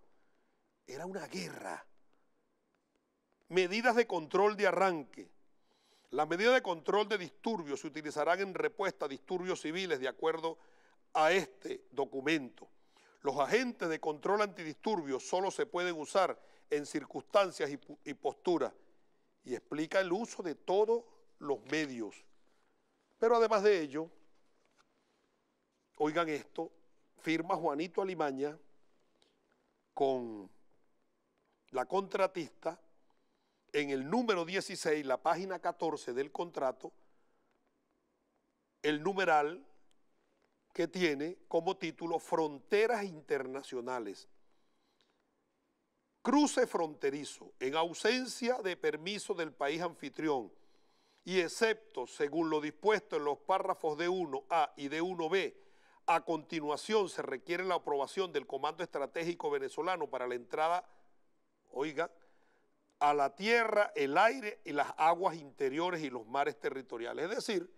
S1: Era una guerra. Medidas de control de arranque. Las medidas de control de disturbios se utilizarán en respuesta a disturbios civiles de acuerdo a este documento. Los agentes de control antidisturbios solo se pueden usar en circunstancias y posturas, y explica el uso de todos los medios. Pero además de ello, oigan esto, firma Juanito Alimaña con la contratista en el número 16, la página 14 del contrato, el numeral que tiene como título Fronteras Internacionales. Cruce fronterizo, en ausencia de permiso del país anfitrión y excepto según lo dispuesto en los párrafos D1A y D1B, a continuación se requiere la aprobación del Comando Estratégico Venezolano para la entrada, oiga, a la tierra, el aire y las aguas interiores y los mares territoriales. Es decir,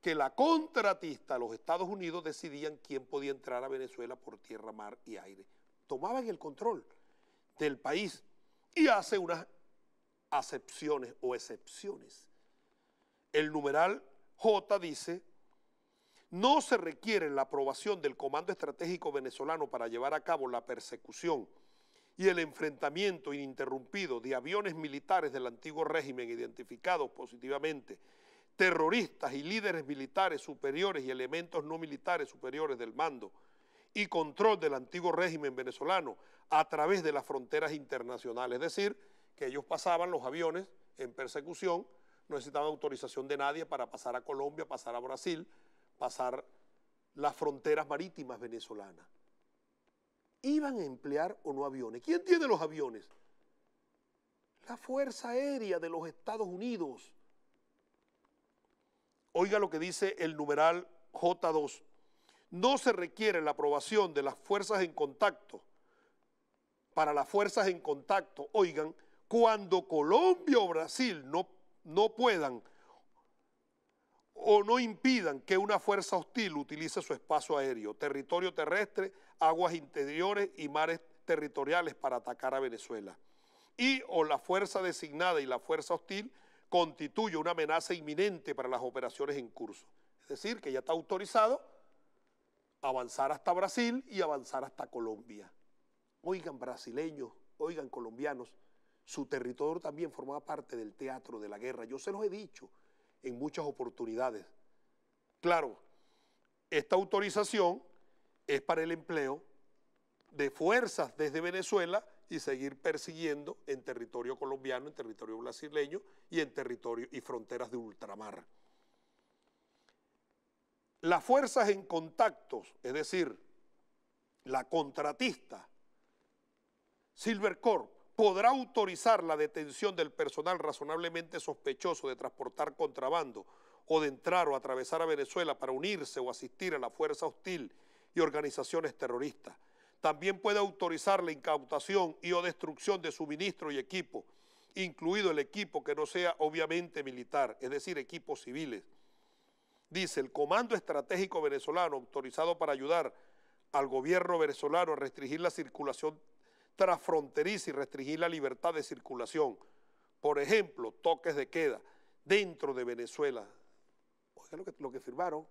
S1: que la contratista, los Estados Unidos, decidían quién podía entrar a Venezuela por tierra, mar y aire. Tomaban el control del país y hace unas acepciones o excepciones. El numeral J dice, no se requiere la aprobación del Comando Estratégico Venezolano para llevar a cabo la persecución y el enfrentamiento ininterrumpido de aviones militares del antiguo régimen identificados positivamente, terroristas y líderes militares superiores y elementos no militares superiores del mando y control del antiguo régimen venezolano a través de las fronteras internacionales. Es decir, que ellos pasaban los aviones en persecución, no necesitaban autorización de nadie para pasar a Colombia, pasar a Brasil, pasar las fronteras marítimas venezolanas. ¿Iban a emplear o no aviones? ¿Quién tiene los aviones? La Fuerza Aérea de los Estados Unidos. Oiga lo que dice el numeral J2. No se requiere la aprobación de las fuerzas en contacto, para las fuerzas en contacto, oigan, cuando Colombia o Brasil no puedan o no impidan que una fuerza hostil utilice su espacio aéreo, territorio terrestre, aguas interiores y mares territoriales para atacar a Venezuela. Y o la fuerza designada y la fuerza hostil constituye una amenaza inminente para las operaciones en curso. Es decir, que ya está autorizado avanzar hasta Brasil y avanzar hasta Colombia. Oigan brasileños, oigan colombianos, su territorio también formaba parte del teatro de la guerra. Yo se los he dicho en muchas oportunidades. Claro, esta autorización es para el empleo de fuerzas desde Venezuela y seguir persiguiendo en territorio colombiano, en territorio brasileño y en territorio y fronteras de ultramar. Las fuerzas en contactos, es decir, la contratista Silvercorp podrá autorizar la detención del personal razonablemente sospechoso de transportar contrabando o de entrar o atravesar a Venezuela para unirse o asistir a la fuerza hostil y organizaciones terroristas. También puede autorizar la incautación y o destrucción de suministro y equipo, incluido el equipo que no sea obviamente militar, es decir, equipos civiles. Dice, el Comando Estratégico Venezolano, autorizado para ayudar al gobierno venezolano a restringir la circulación transfronteriza y restringir la libertad de circulación. Por ejemplo, toques de queda dentro de Venezuela. Oigan lo que firmaron.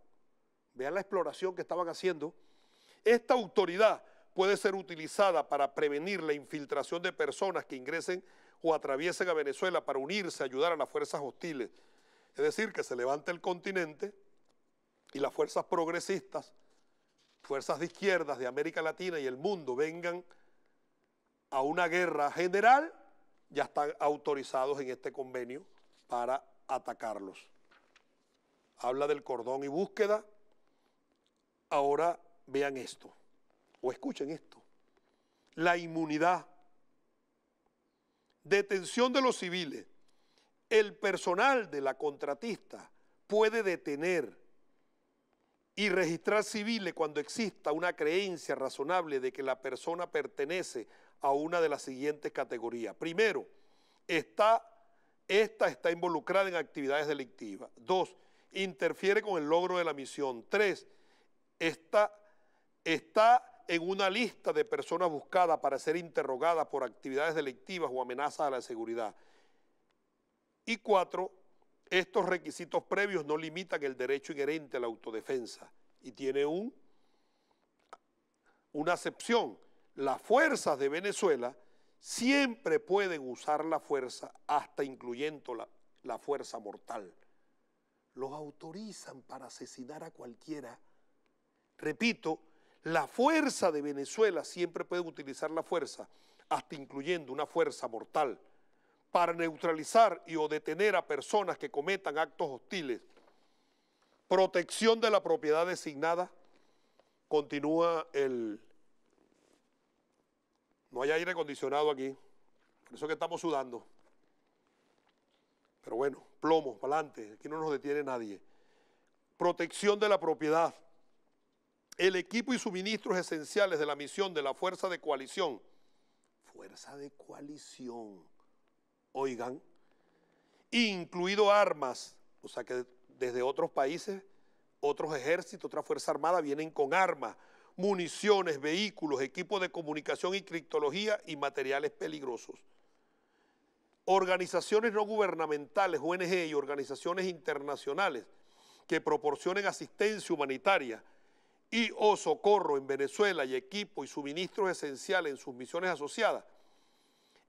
S1: Vean la exploración que estaban haciendo. Esta autoridad puede ser utilizada para prevenir la infiltración de personas que ingresen o atraviesen a Venezuela para unirse, ayudar a las fuerzas hostiles. Es decir, que se levante el continente y las fuerzas progresistas, fuerzas de izquierdas de América Latina y el mundo vengan a una guerra general, ya están autorizados en este convenio para atacarlos. Habla del cordón y búsqueda. Ahora vean esto, o escuchen esto. La inmunidad, detención de los civiles. El personal de la contratista puede detener y registrar civiles cuando exista una creencia razonable de que la persona pertenece a una de las siguientes categorías. Primero, esta está involucrada en actividades delictivas. 2, interfiere con el logro de la misión. 3, está en una lista de personas buscadas para ser interrogadas por actividades delictivas o amenazas a la seguridad. Y 4, estos requisitos previos no limitan el derecho inherente a la autodefensa y tiene una acepción. Las fuerzas de Venezuela siempre pueden usar la fuerza, hasta incluyendo la fuerza mortal. Los autorizan para asesinar a cualquiera. Repito, la fuerza de Venezuela siempre puede utilizar la fuerza, hasta incluyendo una fuerza mortal, para neutralizar y o detener a personas que cometan actos hostiles. Protección de la propiedad designada. Continúa no hay aire acondicionado aquí, por eso que estamos sudando. Pero bueno, plomo, para adelante, aquí no nos detiene nadie. Protección de la propiedad. El equipo y suministros esenciales de la misión de la fuerza de coalición. Fuerza de coalición. Oigan, incluido armas, o sea que desde otros países, otros ejércitos, otras fuerzas armadas vienen con armas, municiones, vehículos, equipos de comunicación y criptología y materiales peligrosos. Organizaciones no gubernamentales, ONG y organizaciones internacionales que proporcionen asistencia humanitaria y o socorro en Venezuela y equipo y suministros esenciales en sus misiones asociadas.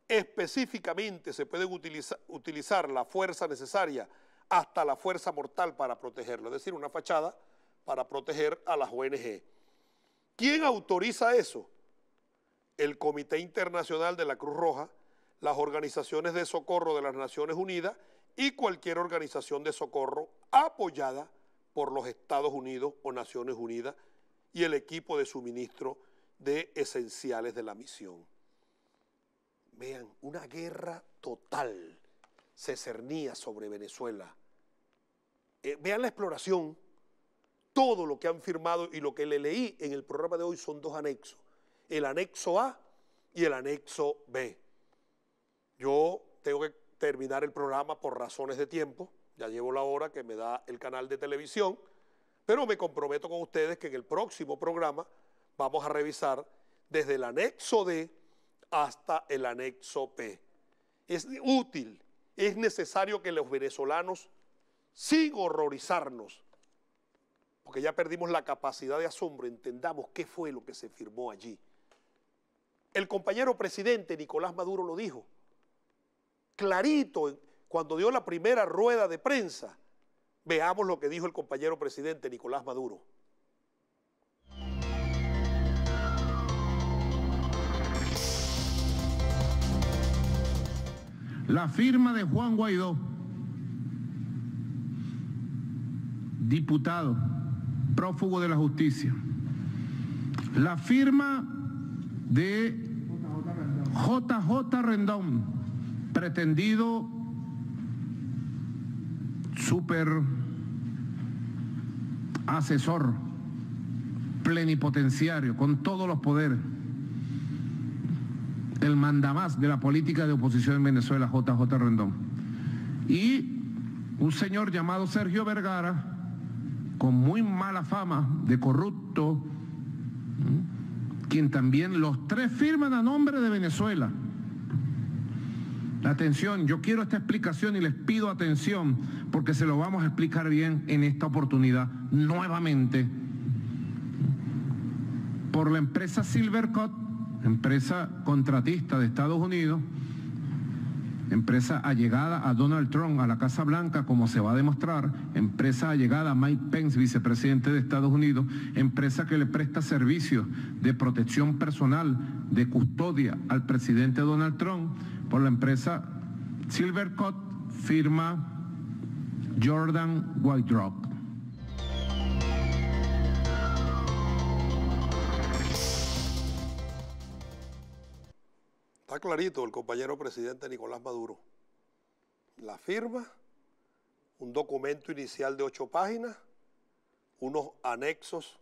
S1: Específicamente se puede utilizar la fuerza necesaria hasta la fuerza mortal para protegerlo, es decir, una fachada para proteger a las ONG. ¿Quién autoriza eso? El Comité Internacional de la Cruz Roja, las organizaciones de socorro de las Naciones Unidas y cualquier organización de socorro apoyada por los Estados Unidos o Naciones Unidas y el equipo de suministro de esenciales de la misión. Vean, una guerra total se cernía sobre Venezuela. Vean la exploración, todo lo que han firmado y lo que le leí en el programa de hoy son dos anexos, el anexo A y el anexo B. Yo tengo que terminar el programa por razones de tiempo, ya llevo la hora que me da el canal de televisión, pero me comprometo con ustedes que en el próximo programa vamos a revisar desde el anexo D hasta el anexo P. Es útil, es necesario que los venezolanos, sin horrorizarnos, porque ya perdimos la capacidad de asombro, entendamos qué fue lo que se firmó allí. El compañero presidente Nicolás Maduro lo dijo clarito cuando dio la primera rueda de prensa. Veamos lo que dijo el compañero presidente Nicolás Maduro.
S6: La firma de Juan Guaidó, diputado, prófugo de la justicia. La firma de JJ Rendón, pretendido super asesor plenipotenciario con todos los poderes, el mandamás de la política de oposición en Venezuela, JJ Rendón, y un señor llamado Sergio Vergara, con muy mala fama de corrupto, quien también los tres firman a nombre de Venezuela. Atención, yo quiero esta explicación y les pido atención porque se lo vamos a explicar bien en esta oportunidad nuevamente. Por la empresa Silvercut, empresa contratista de Estados Unidos, empresa allegada a Donald Trump, a la Casa Blanca, como se va a demostrar, empresa allegada a Mike Pence, vicepresidente de Estados Unidos, empresa que le presta servicios de protección personal, de custodia al presidente Donald Trump. Por la empresa Silvercut, firma Jordan Whiterock.
S1: Está clarito el compañero presidente Nicolás Maduro. La firma, un documento inicial de 8 páginas, unos anexos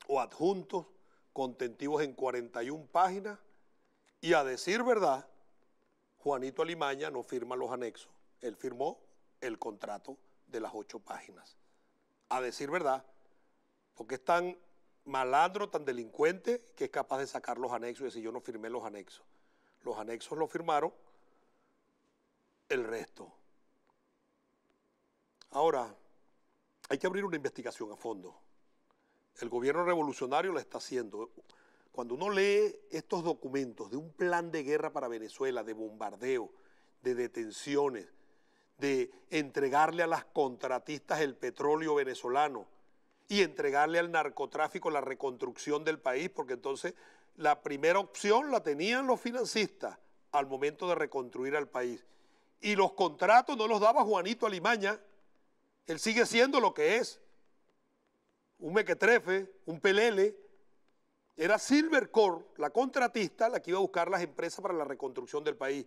S1: o adjuntos contentivos en 41 páginas y, a decir verdad, Juanito Alimaña no firma los anexos. Él firmó el contrato de las 8 páginas. A decir verdad, porque es tan malandro, tan delincuente, que es capaz de sacar los anexos y decir yo no firmé los anexos. Los anexos los firmaron el resto. Ahora, hay que abrir una investigación a fondo. El gobierno revolucionario la está haciendo. Cuando uno lee estos documentos de un plan de guerra para Venezuela, de bombardeo, de detenciones, de entregarle a las contratistas el petróleo venezolano y entregarle al narcotráfico la reconstrucción del país, porque entonces la primera opción la tenían los financistas al momento de reconstruir al país. Y los contratos no los daba Juanito Alimaña. Él sigue siendo lo que es. Un mequetrefe, un pelele. Era Silvercorp, la contratista, la que iba a buscar las empresas para la reconstrucción del país.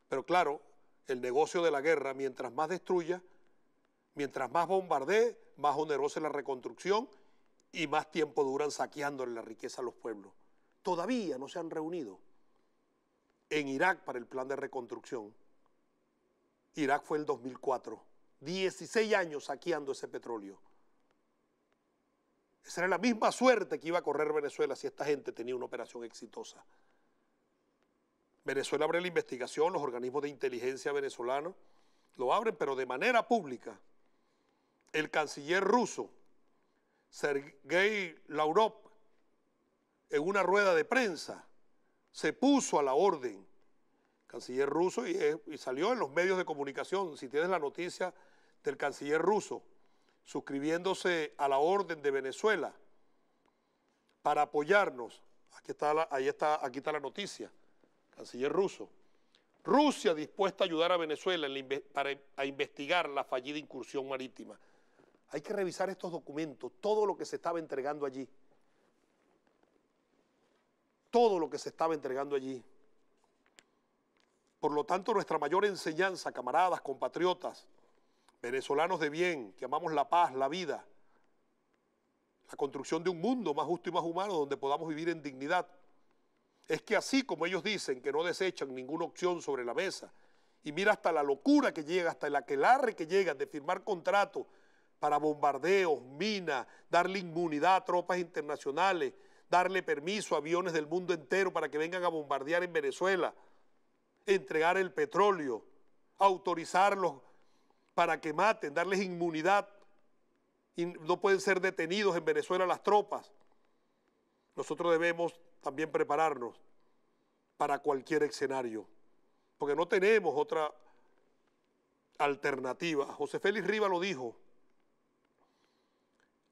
S1: Pero claro, el negocio de la guerra, mientras más destruya, mientras más bombardee, más onerosa es la reconstrucción y más tiempo duran saqueándole la riqueza a los pueblos. Todavía no se han reunido en Irak para el plan de reconstrucción. Irak fue el 2004, 16 años saqueando ese petróleo. Esa era la misma suerte que iba a correr Venezuela si esta gente tenía una operación exitosa. Venezuela abre la investigación, los organismos de inteligencia venezolanos lo abren, pero de manera pública. El canciller ruso, Sergei Lavrov, en una rueda de prensa, se puso a la orden, canciller ruso, y salió en los medios de comunicación. Si tienes la noticia del canciller ruso, suscribiéndose a la orden de Venezuela para apoyarnos, aquí está la noticia, canciller ruso. Rusia dispuesta a ayudar a Venezuela a investigar la fallida incursión marítima. Hay que revisar estos documentos, todo lo que se estaba entregando allí. Todo lo que se estaba entregando allí. Por lo tanto, nuestra mayor enseñanza, camaradas, compatriotas, venezolanos de bien, que amamos la paz, la vida, la construcción de un mundo más justo y más humano donde podamos vivir en dignidad, es que así como ellos dicen que no desechan ninguna opción sobre la mesa, y mira hasta la locura que llega, hasta el aquelarre que llegan de firmar contratos para bombardeos, minas, darle inmunidad a tropas internacionales, darle permiso a aviones del mundo entero para que vengan a bombardear en Venezuela, entregar el petróleo, autorizarlos para que maten, darles inmunidad, y no pueden ser detenidos en Venezuela las tropas. Nosotros debemos también prepararnos para cualquier escenario, porque no tenemos otra alternativa. José Félix Rivas lo dijo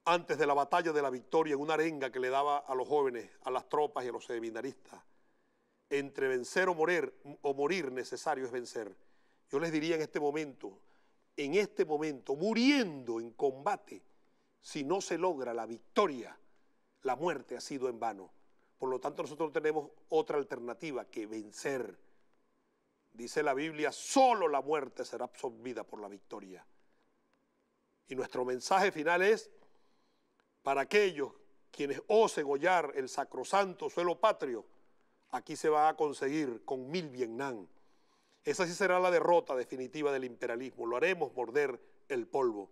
S1: antes de la batalla de la Victoria en una arenga que le daba a los jóvenes, a las tropas y a los seminaristas. Entre vencer o morir necesario es vencer. Yo les diría en este momento, muriendo en combate, si no se logra la victoria, la muerte ha sido en vano. Por lo tanto, nosotros no tenemos otra alternativa que vencer. Dice la Biblia, solo la muerte será absorbida por la victoria. Y nuestro mensaje final es, para aquellos quienes osen hollar el sacrosanto suelo patrio, aquí se va a conseguir con 1000 Vietnam. Esa sí será la derrota definitiva del imperialismo. Lo haremos morder el polvo.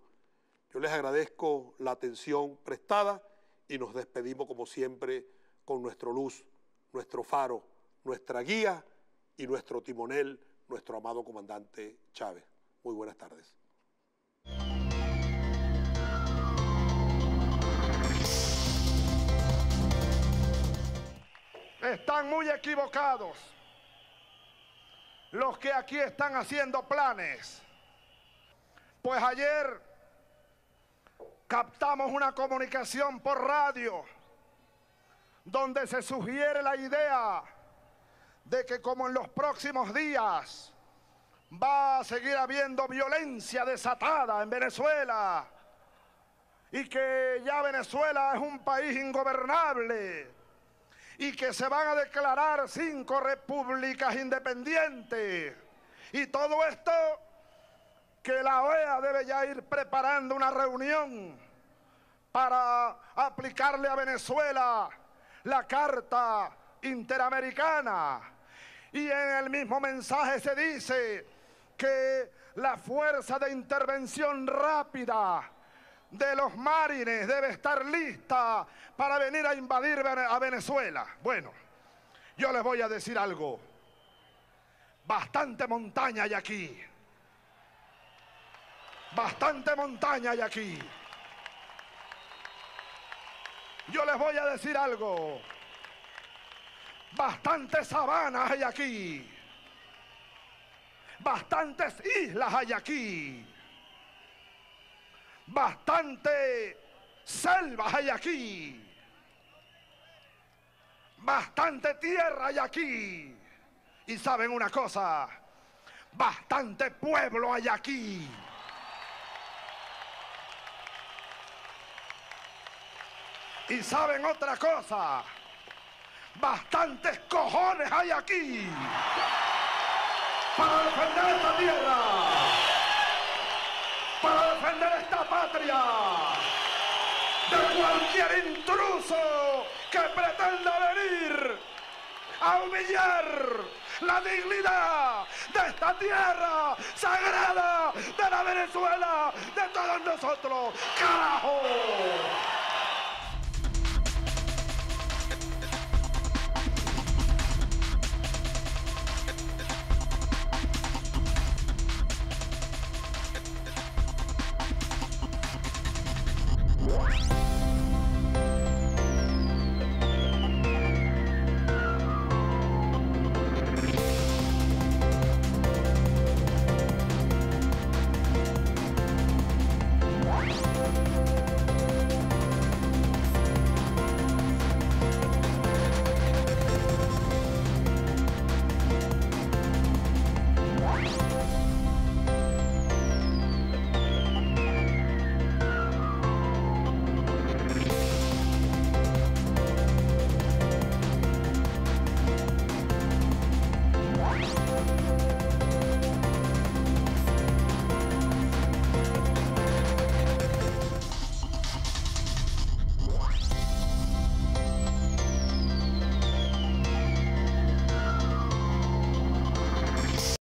S1: Yo les agradezco la atención prestada y nos despedimos como siempre con nuestro luz, nuestro faro, nuestra guía y nuestro timonel, nuestro amado comandante Chávez. Muy buenas tardes.
S7: Están muy equivocados los que aquí están haciendo planes. Pues ayer captamos una comunicación por radio donde se sugiere la idea de que como en los próximos días va a seguir habiendo violencia desatada en Venezuela y que ya Venezuela es un país ingobernable y que se van a declarar 5 repúblicas independientes. Y todo esto, que la OEA debe ya ir preparando una reunión para aplicarle a Venezuela la Carta Interamericana. Y en el mismo mensaje se dice que la fuerza de intervención rápida de los marines debe estar lista para venir a invadir a Venezuela. Bueno, yo les voy a decir algo. Bastante montaña hay aquí. Bastante montaña hay aquí. Yo les voy a decir algo. Bastantes sabanas hay aquí. Bastantes islas hay aquí. Bastante selvas hay aquí. Bastante tierra hay aquí. Y saben una cosa, bastante pueblo hay aquí. Y saben otra cosa, bastantes cojones hay aquí para defender esta tierra, para defender esta patria de cualquier intruso que pretenda venir a humillar la dignidad de esta tierra sagrada, de la Venezuela, de todos nosotros. ¡Carajo!